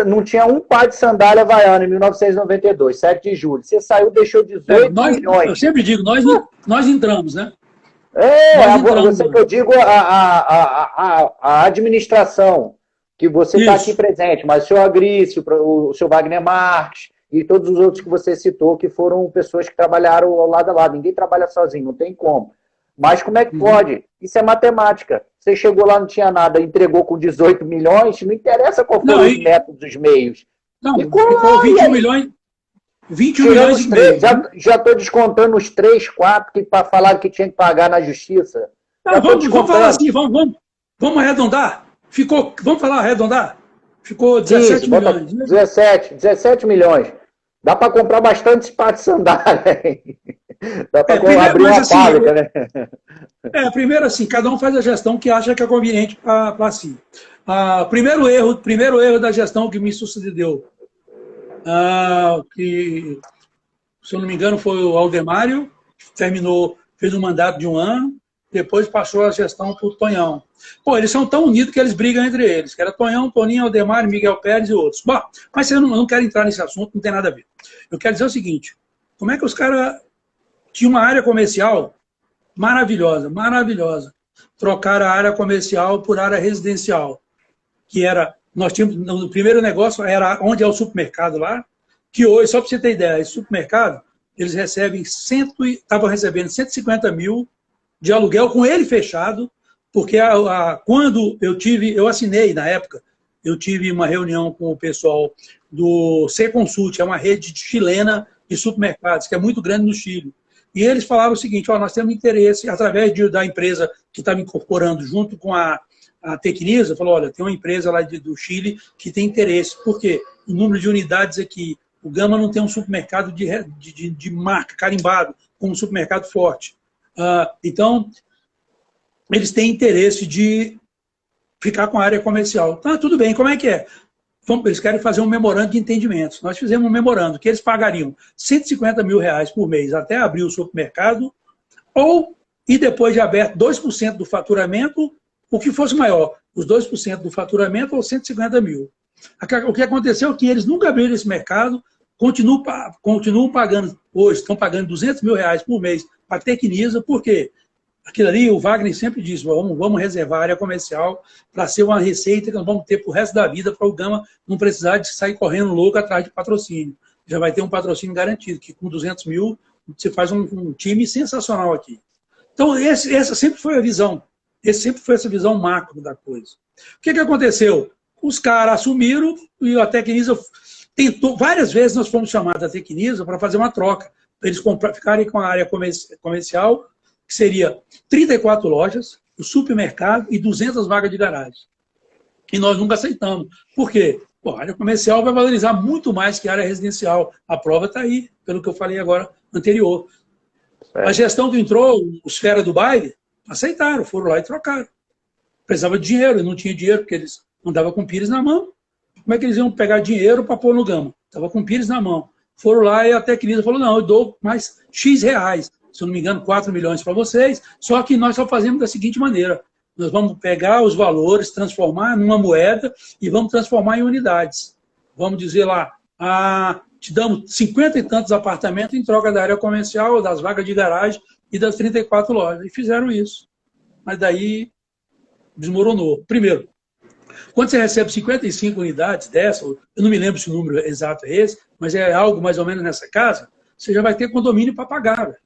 não tinha um par de sandália havaiana em 1992, 7 de julho. Você saiu, deixou 18 milhões. Eu sempre digo, nós entramos, né? Eu digo a administração, que você está aqui presente, mas o seu Agrício, o seu Wagner Marques e todos os outros que você citou, que foram pessoas que trabalharam ao lado a lado. Ninguém trabalha sozinho, não tem como. Mas como é que pode? Isso é matemática. Você chegou lá, não tinha nada, entregou com 18 milhões, não interessa qual foram os métodos, os meios. Não, ficou 21 milhões. 21 milhões e meio. Já estou descontando os 3, 4 que falaram que tinha que pagar na justiça. Vamos falar assim, vamos arredondar. Vamos arredondar? Ficou 17 milhões. 17 milhões. Dá para comprar bastante par de sandália. Dá para abrir uma fábrica, né? Primeiro assim, cada um faz a gestão que acha que é conveniente para si. Primeiro erro da gestão que me sucedeu, que, se eu não me engano, foi o Aldemário, que fez um mandato de 1 ano, depois passou a gestão para o Tonhão. Pô, eles são tão unidos que eles brigam entre eles, que era Tonhão, Toninho, Aldemar, Miguel Pérez e outros. Bom, mas eu não quero entrar nesse assunto, não tem nada a ver. Eu quero dizer o seguinte, como é que os caras tinham uma área comercial maravilhosa, maravilhosa. Trocaram a área comercial por área residencial, que era, nós tínhamos, no primeiro negócio era onde é o supermercado lá, que hoje, só para você ter ideia, esse supermercado, eles recebem estavam recebendo 150 mil de aluguel com ele fechado, porque quando eu assinei na época, eu tive uma reunião com o pessoal do C-Consult, é uma rede chilena de supermercados, que é muito grande no Chile. E eles falaram o seguinte, nós temos interesse, através da empresa que estava incorporando junto com a Tecnisa, falou, olha, tem uma empresa lá do Chile que tem interesse. Por quê? O número de unidades aqui, o Gama não tem um supermercado de marca, carimbado, como um supermercado forte. Então, eles têm interesse de ficar com a área comercial. Tá, tudo bem, como é que é? Eles querem fazer um memorando de entendimentos. Nós fizemos um memorando que eles pagariam 150 mil reais por mês até abrir o supermercado, e depois de aberto 2% do faturamento, o que fosse maior, os 2% do faturamento ou 150 mil. O que aconteceu é que eles nunca abriram esse mercado, continuam pagando, hoje estão pagando 200 mil reais por mês para a Tecnisa, por quê? Aquilo ali, o Wagner sempre diz, vamos reservar a área comercial para ser uma receita que nós vamos ter para o resto da vida, para o Gama não precisar de sair correndo louco atrás de patrocínio. Já vai ter um patrocínio garantido, que com 200 mil você faz um time sensacional aqui. Então, essa sempre foi a visão. Sempre foi essa visão macro da coisa. O que aconteceu? Os caras assumiram e a Tecnisa tentou, várias vezes nós fomos chamados da Tecnisa para fazer uma troca, para eles ficarem com a área comercial, que seria 34 lojas, o supermercado e 200 vagas de garagem. E nós nunca aceitamos. Por quê? A área comercial vai valorizar muito mais que a área residencial. A prova está aí, pelo que eu falei agora, anterior. A gestão que entrou, os fera do baile, aceitaram, foram lá e trocaram. Precisava de dinheiro, não tinha dinheiro, porque eles andavam com pires na mão. Como é que eles iam pegar dinheiro para pôr no Gama? Estava com pires na mão. Foram lá e a Tecnisa falou, não, eu dou mais X reais. Se eu não me engano, 4 milhões para vocês, só que nós só fazemos da seguinte maneira, nós vamos pegar os valores, transformar numa moeda e vamos transformar em unidades. Vamos dizer lá, te damos 50 e tantos apartamentos em troca da área comercial, das vagas de garagem e das 34 lojas. E fizeram isso. Mas daí desmoronou. Primeiro, quando você recebe 55 unidades dessa, eu não me lembro se o número exato é esse, mas é algo mais ou menos nessa casa, você já vai ter condomínio para pagar, velho.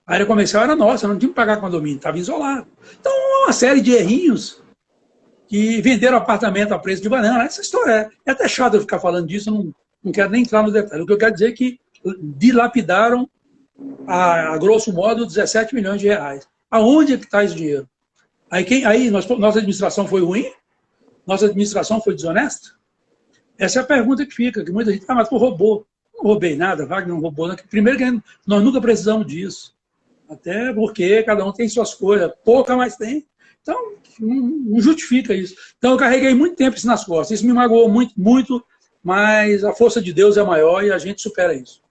A área comercial era nossa, não tinha que pagar condomínio, estava isolado. Então, uma série de errinhos que venderam apartamento a preço de banana. Essa história é até chato eu ficar falando disso, não quero nem entrar no detalhe. O que eu quero dizer é que dilapidaram, a grosso modo, 17 milhões de reais. Aonde é que está esse dinheiro? Aí nossa administração foi ruim? Nossa administração foi desonesta? Essa é a pergunta que fica, que muita gente, mas tu roubou. Não roubei nada, Wagner não roubou. Primeiro que nós nunca precisamos disso. Até porque cada um tem suas coisas, pouca, mas tem. Então, não justifica isso. Então, eu carreguei muito tempo isso nas costas. Isso me magoou muito, muito, mas a força de Deus é maior e a gente supera isso.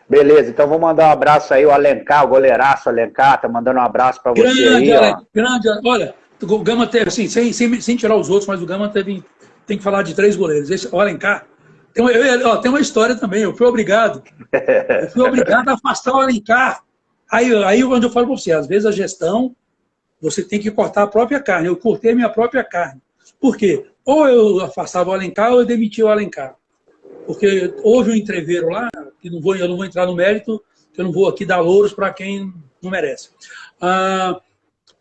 Beleza, então vou mandar um abraço aí, o Alencar, o goleiraço Alencar, tá mandando um abraço para você aí. Grande, olha, o Gama teve, assim, sem tirar os outros, mas o Gama tem que falar de 3 goleiros. O Alencar, tem uma história também, eu fui obrigado a afastar o Alencar. Aí onde eu falo para você, às vezes a gestão, você tem que cortar a própria carne. Eu cortei a minha própria carne. Por quê? Ou eu afastava o Alencar ou eu demitia o Alencar. Porque houve um entreveiro lá, que eu não vou entrar no mérito, que eu não vou aqui dar louros para quem não merece.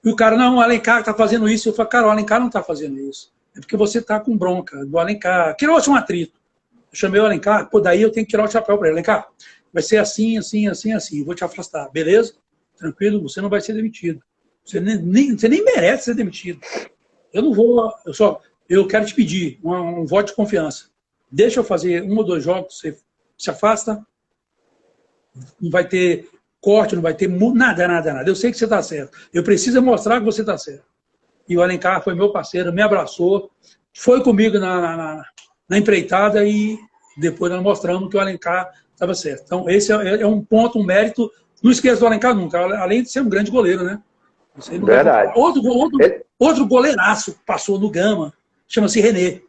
E o cara, não, o Alencar está fazendo isso. Eu falo, cara, o Alencar não está fazendo isso. É porque você está com bronca do Alencar. Criou-se um atrito. Eu chamei o Alencar, daí eu tenho que tirar o chapéu para ele. Alencar, vai ser assim, assim, assim, assim. Eu vou te afastar, beleza? Tranquilo, você não vai ser demitido. Você nem merece ser demitido. Eu não vou... Eu quero te pedir um voto de confiança. Deixa eu fazer 1 ou 2 jogos, você se afasta. Não vai ter corte, não vai ter nada. Eu sei que você está certo. Eu preciso mostrar que você está certo. E o Alencar foi meu parceiro, me abraçou, foi comigo na empreitada e depois nós mostramos que o Alencar estava certo. Então, esse é um ponto, um mérito Não esqueço do Alencar nunca, além de ser um grande goleiro, né? Verdade. Outro goleiraço passou no Gama, chama-se René.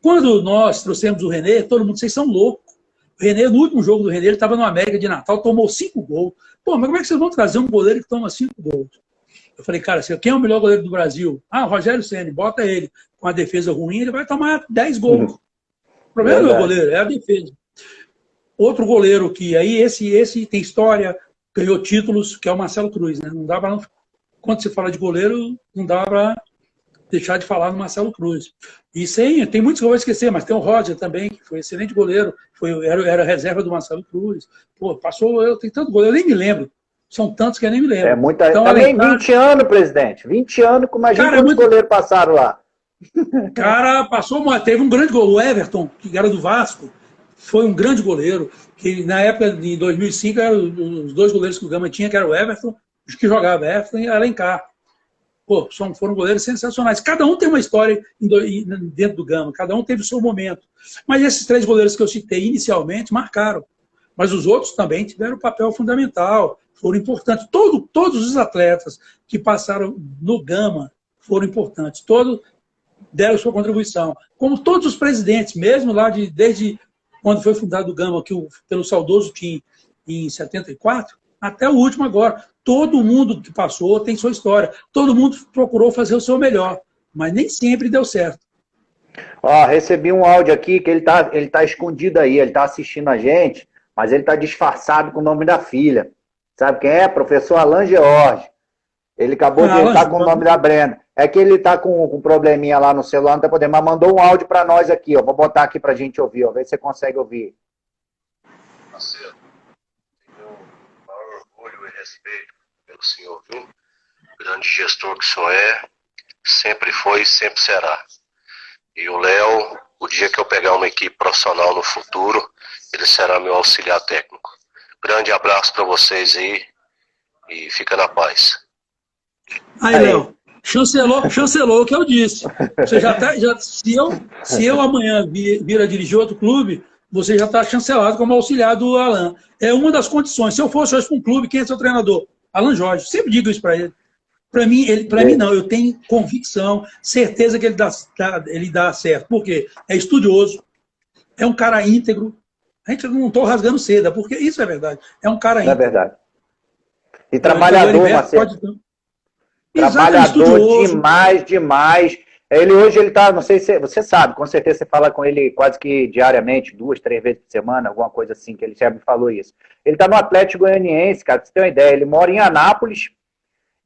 Quando nós trouxemos o René, todo mundo, vocês são loucos. O René, no último jogo do René, ele estava no América de Natal, tomou 5 gols. Pô, mas como é que vocês vão trazer um goleiro que toma 5 gols? Eu falei, cara, quem é o melhor goleiro do Brasil? Ah, Rogério Ceni, bota ele. Com a defesa ruim, ele vai tomar 10 gols. O problema não é o goleiro, é a defesa. Outro goleiro que aí, esse tem história, ganhou títulos, que é o Marcelo Cruz, né? Não dá para não... Quando se fala de goleiro, não dá para deixar de falar no Marcelo Cruz. E sim, tem muitos que eu vou esquecer, mas tem o Roger também, que foi excelente goleiro, era reserva do Marcelo Cruz. Pô, tem tanto goleiro, eu nem me lembro. São tantos que eu nem me lembro. É muita... Então, também 20 anos, presidente. 20 anos, imagina quantos goleiros passaram lá. Cara, teve um grande gol. O Everton, que era do Vasco, foi um grande goleiro, que na época de 2005, eram os 2 goleiros que o Gama tinha, que era o Everton, os que jogava Everton e Alencar. Pô, foram goleiros sensacionais. Cada um tem uma história dentro do Gama, cada um teve o seu momento. Mas esses 3 goleiros que eu citei inicialmente marcaram. Mas os outros também tiveram um papel fundamental, foram importantes. Todos os atletas que passaram no Gama foram importantes. Todos deram sua contribuição. Como todos os presidentes, mesmo lá desde quando foi fundado o Gama, pelo saudoso Tim, em 74, até o último agora. Todo mundo que passou tem sua história. Todo mundo procurou fazer o seu melhor, mas nem sempre deu certo. Ó, recebi um áudio aqui que ele tá escondido aí, ele tá assistindo a gente, mas ele tá disfarçado com o nome da filha. Sabe quem é? Professor Alan George. Ele acabou de estar com o nome da Brenda. É que ele tá com um probleminha lá no celular, não tá podendo, mas mandou um áudio para nós aqui, ó. Vou botar aqui pra gente ouvir, ó. Ver se você consegue ouvir. Marcelo, tenho o maior orgulho e respeito pelo senhor, viu? Grande gestor que o senhor é, sempre foi e sempre será. E o Léo, o dia que eu pegar uma equipe profissional no futuro, ele será meu auxiliar técnico. Grande abraço para vocês aí e fica na paz. Aí, Léo, chancelou o que eu disse. Você se eu amanhã vir a dirigir outro clube, você já está chancelado como auxiliar do Alan. É uma das condições. Se eu fosse hoje para um clube, quem é seu treinador? Alan Jorge. Sempre digo isso para ele. Para mim não. Eu tenho convicção, certeza que ele dá certo. Por quê? É estudioso, é um cara íntegro. A gente não está rasgando seda, porque isso é verdade. É um cara íntegro. É verdade. E trabalhador, Marcelo. Trabalhador demais. Ele tá, não sei se você sabe, com certeza você fala com ele quase que diariamente, 2, 3 vezes por semana, alguma coisa assim, que ele já me falou isso. Ele tá no Atlético Goianiense, cara, pra você ter uma ideia, ele mora em Anápolis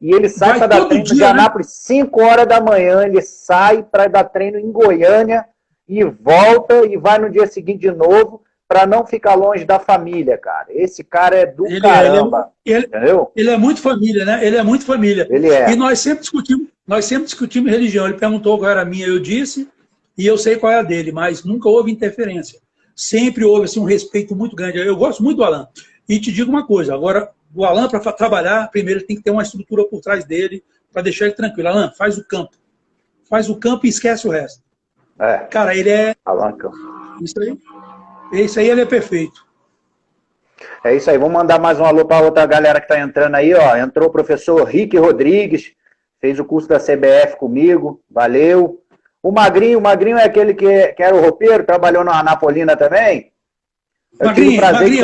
e ele sai para dar treino de Anápolis 5 horas da manhã, ele sai para dar treino em Goiânia e volta e vai no dia seguinte de novo para não ficar longe da família, cara. Esse cara é do caramba, entendeu? Ele é muito família, né? Ele é muito família. Ele é. E nós sempre discutimos religião. Ele perguntou qual era a minha, eu disse, e eu sei qual é a dele, mas nunca houve interferência. Sempre houve assim, um respeito muito grande. Eu gosto muito do Alan. E te digo uma coisa, agora, o Alan, para trabalhar, primeiro ele tem que ter uma estrutura por trás dele, para deixar ele tranquilo. Alan, faz o campo. Faz o campo e esquece o resto. É. Cara, ele é... Alan. Isso aí ele é perfeito. É isso aí. Vamos mandar mais um alô para outra galera que está entrando aí, ó. Entrou o professor Rick Rodrigues, fez o curso da CBF comigo, valeu. O Magrinho é aquele que era o roupeiro, trabalhou na Napolina também. Eu tive o prazer de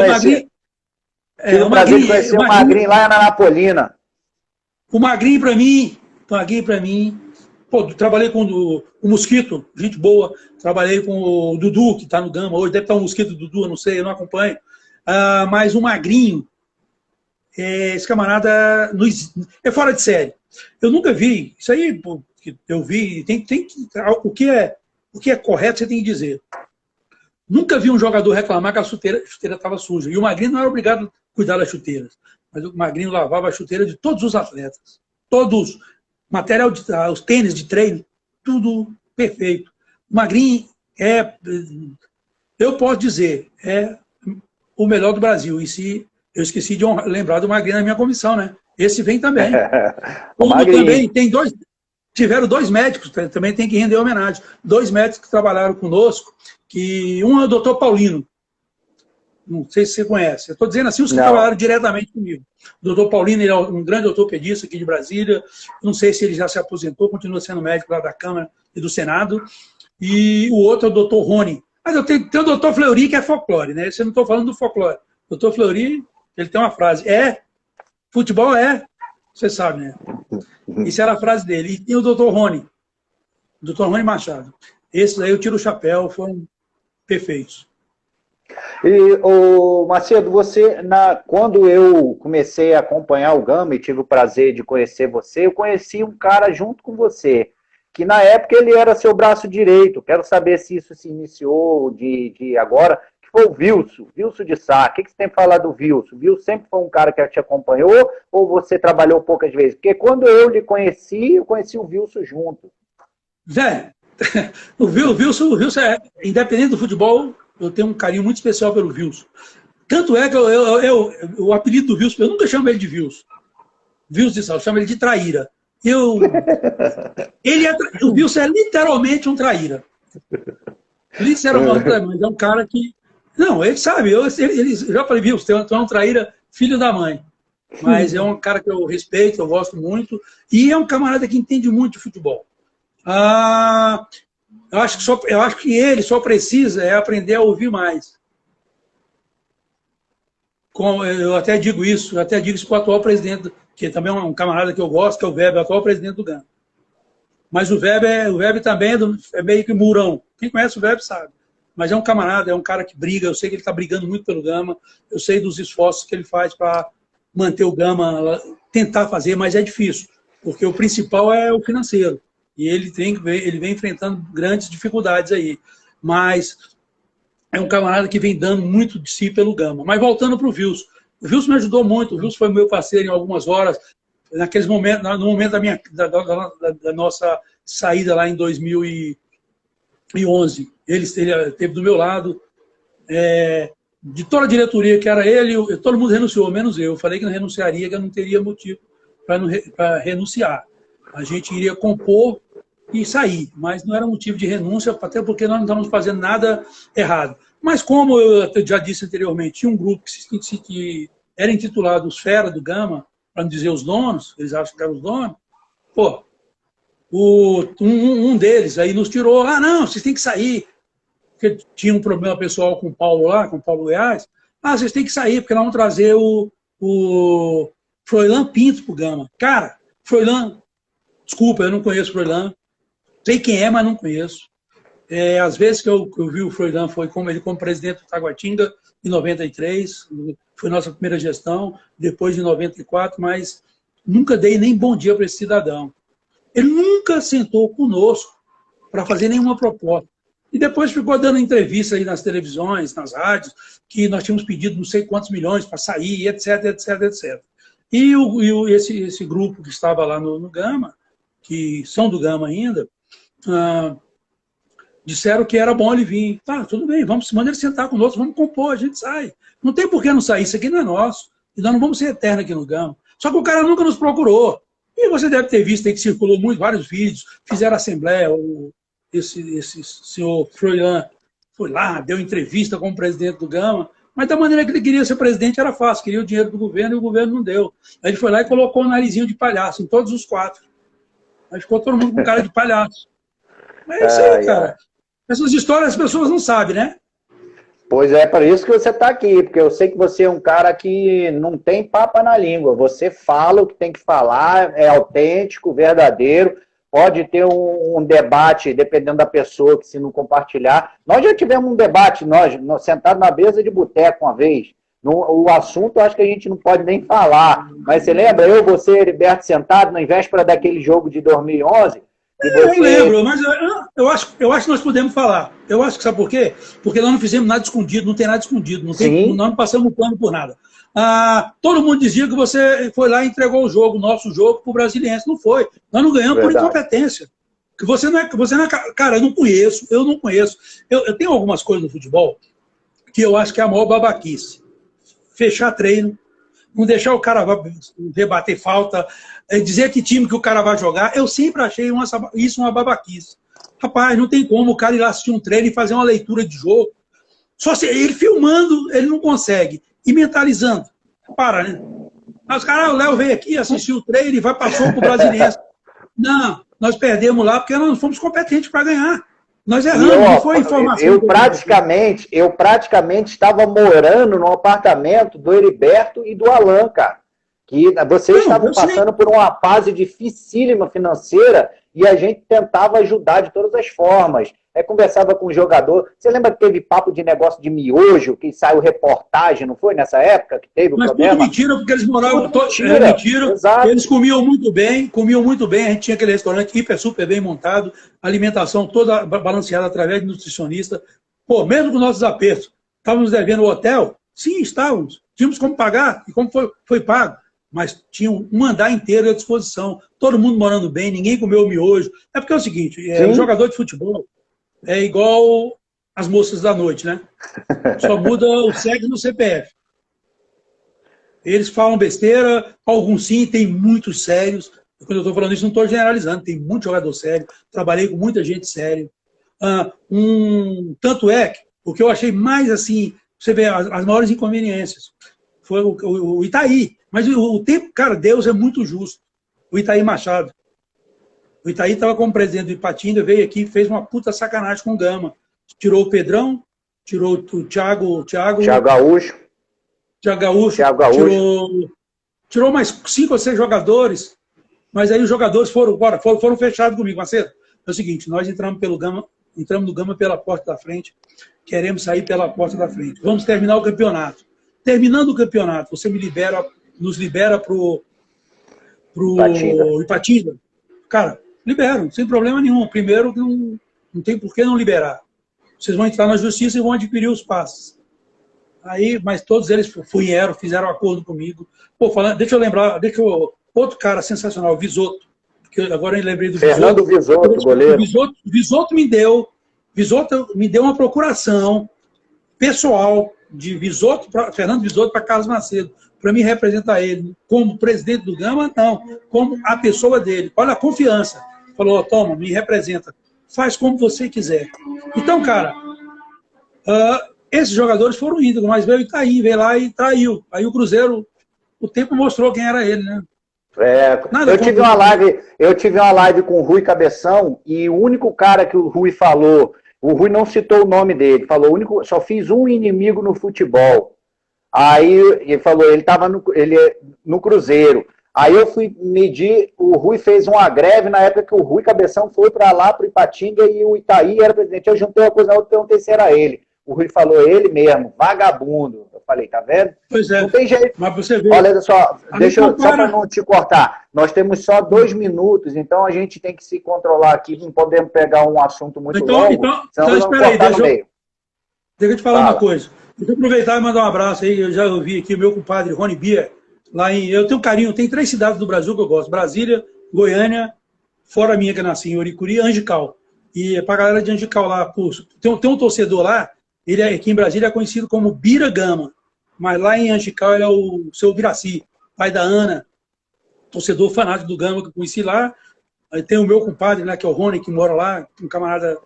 conhecer o Magrinho lá na Napolina. O Magrinho para mim, pô, trabalhei com o Mosquito, gente boa, trabalhei com o Dudu, que está no Gama hoje, deve estar um Mosquito Dudu, eu não sei, eu não acompanho. Mas o Magrinho, esse camarada é fora de série. Eu nunca vi, isso aí eu vi, o que é correto você tem que dizer. Nunca vi um jogador reclamar que a chuteira estava suja. E o Magrinho não era obrigado a cuidar das chuteiras, mas o Magrinho lavava a chuteira de todos os atletas. Todos. Material, os tênis de treino, tudo perfeito. O Magrinho eu posso dizer, é o melhor do Brasil. E se eu esqueci de lembrar do Magrinho na minha comissão, né? Esse vem também. Também tiveram 2 médicos, também tem que render homenagem. 2 médicos que trabalharam conosco, que um é o doutor Paulino. Não sei se você conhece. Eu estou dizendo assim os que trabalharam diretamente comigo. O doutor Paulino, ele é um grande ortopedista aqui de Brasília. Não sei se ele já se aposentou, continua sendo médico lá da Câmara e do Senado. E o outro é o doutor Rony. Mas eu tenho o doutor Fleury, que é folclore, né? Você não estou falando do folclore. O doutor Fleury, ele tem uma frase. Futebol é. Você sabe, né? Isso era a frase dele. E tem o doutor Rony. O doutor Rony Machado. Esses aí eu tiro o chapéu, foram perfeitos. E, Macedo, quando eu comecei a acompanhar o Gama e tive o prazer de conhecer você, eu conheci um cara junto com você, que na época ele era seu braço direito. Quero saber se isso se iniciou de agora, que foi o Wilson de Sá. O que você tem para falar do Wilson? O Wilson sempre foi um cara que te acompanhou ou você trabalhou poucas vezes? Porque quando eu lhe conheci, eu conheci o Wilson junto. Zé, o Wilson independente do futebol, eu tenho um carinho muito especial pelo Wilson. Tanto é que o apelido do Wilson, eu nunca chamo ele de Wilson. Wilson de Sá, eu chamo ele de traíra. O Wilson é literalmente um traíra. Literalmente, mas é um cara que... Não, ele sabe, eu já falei, Wilson, tu é um traíra, filho da mãe. Mas é um cara que eu respeito, eu gosto muito, e é um camarada que entende muito de futebol. Eu acho que ele só precisa aprender a ouvir mais. Eu até digo isso para o atual presidente, que também é um camarada que eu gosto, que é o Weber, atual presidente do Gama. Mas o Weber também é meio que murão. Quem conhece o Weber sabe. Mas é um camarada, é um cara que briga, eu sei que ele está brigando muito pelo Gama, eu sei dos esforços que ele faz para manter o Gama, tentar fazer, mas é difícil, porque o principal é o financeiro. E ele vem enfrentando grandes dificuldades aí. Mas é um camarada que vem dando muito de si pelo Gama. Mas voltando para o Wilson. O Wilson me ajudou muito. O Wilson foi meu parceiro em algumas horas. Naqueles momentos, no momento da nossa saída lá em 2011. Ele esteve do meu lado. De toda a diretoria que era ele, todo mundo renunciou, menos eu. Eu falei que não renunciaria, que eu não teria motivo para renunciar. A gente iria compor e sair, mas não era motivo de renúncia, até porque nós não estávamos fazendo nada errado. Mas como eu já disse anteriormente, tinha um grupo que era intitulado Os Fera do Gama, para não dizer os donos, eles acham que eram os donos, um deles aí nos tirou, não, vocês têm que sair, porque tinha um problema pessoal com o Paulo lá, com o Paulo Goiás, vocês têm que sair, porque nós vamos trazer o Froilán Pinto para o Gama. Cara, Froilán, desculpa, eu não conheço o Froilán. Sei quem é, mas não conheço. Às vezes que eu vi o Froilán foi ele como presidente do Taguatinga em 93, foi nossa primeira gestão, depois de 94, mas nunca dei nem bom dia para esse cidadão. Ele nunca sentou conosco para fazer nenhuma proposta. E depois ficou dando entrevista aí nas televisões, nas rádios, que nós tínhamos pedido não sei quantos milhões para sair, etc, etc, etc. E esse grupo que estava lá no Gama, que são do Gama ainda, disseram que era bom ele vir. Tudo bem, manda ele sentar conosco, vamos compor, a gente sai. Não tem por que não sair, isso aqui não é nosso. E nós não vamos ser eternos aqui no Gama. Só que o cara nunca nos procurou. E você deve ter visto aí que circulou vários vídeos, fizeram assembleia, esse senhor Froilán foi lá, deu entrevista como presidente do Gama, mas da maneira que ele queria ser presidente era fácil, queria o dinheiro do governo e o governo não deu. Aí ele foi lá e colocou o narizinho de palhaço em todos os 4. Aí ficou todo mundo com cara de palhaço. Mas é isso aí, cara. Essas histórias as pessoas não sabem, né? Pois é, por isso que você está aqui, porque eu sei que você é um cara que não tem papa na língua. Você fala o que tem que falar, é autêntico, verdadeiro. Pode ter um debate, dependendo da pessoa, que se não compartilhar. Nós já tivemos um debate, nós sentados na mesa de boteco uma vez. O assunto acho que a gente não pode nem falar. Mas você lembra, você e Heriberto sentado na véspera daquele jogo de 2011? Eu lembro, mas eu acho que nós podemos falar. Eu acho que, sabe por quê? Porque nós não fizemos nada escondido, não tem nada escondido, nós não passamos pano por nada. Todo mundo dizia que você foi lá e entregou o nosso jogo para o Brasiliense. Não foi. Nós não ganhamos por incompetência. Que você não é. Cara, eu não conheço. Eu tenho algumas coisas no futebol que eu acho que é a maior babaquice. Fechar treino, não deixar o cara rebater falta, dizer que time que o cara vai jogar. Eu sempre achei isso uma babaquice. Rapaz, não tem como o cara ir lá assistir um treino e fazer uma leitura de jogo. Só se ele filmando, ele não consegue. E mentalizando. Para, né? Aí os caras, o Léo veio aqui, assistiu o treino e passou pro Brasiliense. Não, nós perdemos lá porque nós não fomos competentes para ganhar. Nós erramos, não foi informação. Eu praticamente estava morando no apartamento do Heriberto e do Alan, cara. Que vocês estavam passando por uma fase dificílima financeira e a gente tentava ajudar de todas as formas. Conversava com o jogador. Você lembra que teve papo de negócio de miojo, que saiu reportagem, não foi nessa época que teve o problema? Mas tudo mentira, porque eles moravam... Mentira. Eles comiam muito bem, a gente tinha aquele restaurante hiper, super bem montado, alimentação toda balanceada através de nutricionista. Pô, mesmo com nossos apertos, estávamos devendo o hotel? Sim, estávamos. Tínhamos como pagar, e como foi pago. Mas tinha um andar inteiro à disposição. Todo mundo morando bem, ninguém comeu miojo. É porque é o seguinte, o jogador de futebol é igual as moças da noite, né? Só muda o sexo no CPF. Eles falam besteira, alguns sim, tem muitos sérios. Quando eu estou falando isso, não estou generalizando, tem muito jogador sério, trabalhei com muita gente séria. Tanto é que o que eu achei mais assim, você vê as maiores inconveniências, foi o Itaí. Mas o tempo, cara, Deus é muito justo. O Itaí Machado. O Itaí estava como presidente do Ipatinga, veio aqui e fez uma puta sacanagem com o Gama. Tirou o Pedrão, tirou o Thiago Gaúcho. Tirou mais 5 ou 6 jogadores, mas aí os jogadores foram fechados comigo. Macedo, é o seguinte, nós entramos no Gama pela porta da frente, queremos sair pela porta da frente. Vamos terminar o campeonato. Terminando o campeonato, você nos libera pro Ipatinga. Cara, liberam, sem problema nenhum. Primeiro, não tem por que não liberar. Vocês vão entrar na justiça e vão adquirir os passes. Aí, mas todos eles fizeram um acordo comigo. Pô, outro cara sensacional, o Visoto, que agora eu lembrei do Fernando Visoto, goleiro. Visoto me deu uma procuração pessoal de Fernando Visoto para Carlos Macedo, para me representar ele como presidente do Gama, não, como a pessoa dele. Olha a confiança. Falou, toma, me representa. Faz como você quiser. Então, cara, esses jogadores foram ídolos, mas veio veio lá e traiu. Aí o Cruzeiro, o tempo mostrou quem era ele, né? Eu tive uma live com o Rui Cabeção e o único cara que o Rui falou, o Rui não citou o nome dele, falou, só fiz um inimigo no futebol. Aí ele falou, ele estava no Cruzeiro. Aí eu fui medir, o Rui fez uma greve na época que o Rui Cabeção foi para lá, para o Ipatinga, e o Itaí era presidente. Eu juntei uma coisa na outra e perguntei se era ele. O Rui falou, ele mesmo, vagabundo. Eu falei, tá vendo? Pois é. Não tem jeito. Mas você vê. Olha só, só para não te cortar. Nós temos só 2 minutos, então a gente tem que se controlar aqui, não podemos pegar um assunto muito longo, senão espera aí, deixa eu te falar uma coisa. Deixa eu aproveitar e mandar um abraço aí, eu já ouvi aqui o meu compadre Rony Bier, eu tenho carinho, tem 3 cidades do Brasil que eu gosto, Brasília, Goiânia, fora a minha que eu nasci, em Oricuri, Angical. E pra galera de Angical lá, tem um torcedor lá, ele aqui em Brasília é conhecido como Bira Gama, mas lá em Angical ele é o seu Biraci, pai da Ana, torcedor fanático do Gama que eu conheci lá. Aí tem o meu compadre, né, que é o Rony, que mora lá, um camarada,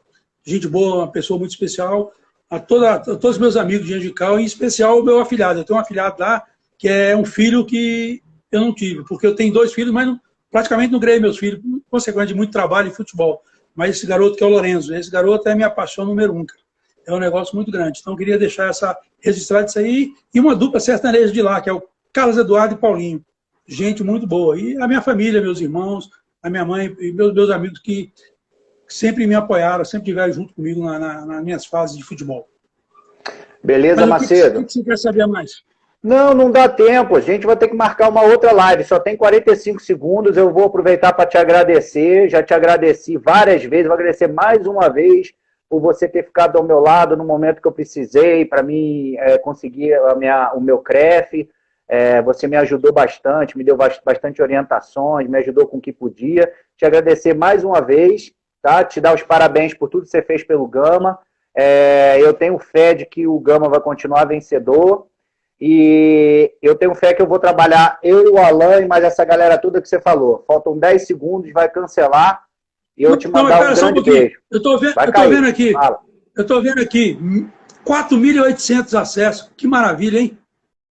gente boa, uma pessoa muito especial. A todos os meus amigos de Angical, em especial o meu afilhado. Eu tenho um afilhado lá, que é um filho que eu não tive, porque eu tenho 2 filhos, mas praticamente não criei meus filhos, por consequência de muito trabalho e futebol. Mas esse garoto que é o Lorenzo, esse garoto é minha paixão número 1, cara. É um negócio muito grande. Então eu queria deixar registrado isso aí, e uma dupla sertaneja de lá, que é o Carlos Eduardo e Paulinho. Gente muito boa. E a minha família, meus irmãos, a minha mãe e meus amigos que sempre me apoiaram, sempre estiveram junto comigo nas minhas fases de futebol. Beleza, Macedo? O que você quer saber mais? Não dá tempo. A gente vai ter que marcar uma outra live. Só tem 45 segundos. Eu vou aproveitar para te agradecer. Já te agradeci várias vezes. Vou agradecer mais uma vez por você ter ficado ao meu lado no momento que eu precisei para mim conseguir o meu CREF. Você me ajudou bastante, me deu bastante orientações, me ajudou com o que podia. Te agradecer mais uma vez, tá? Te dar os parabéns por tudo que você fez pelo Gama. Eu tenho fé de que o Gama vai continuar vencedor. E eu tenho fé que eu vou trabalhar, eu e o Alan, e mais essa galera toda que você falou. Faltam 10 segundos, vai cancelar. E eu te mandar um grande beijo. Eu tô vendo aqui. 4.800 acessos. Que maravilha, hein?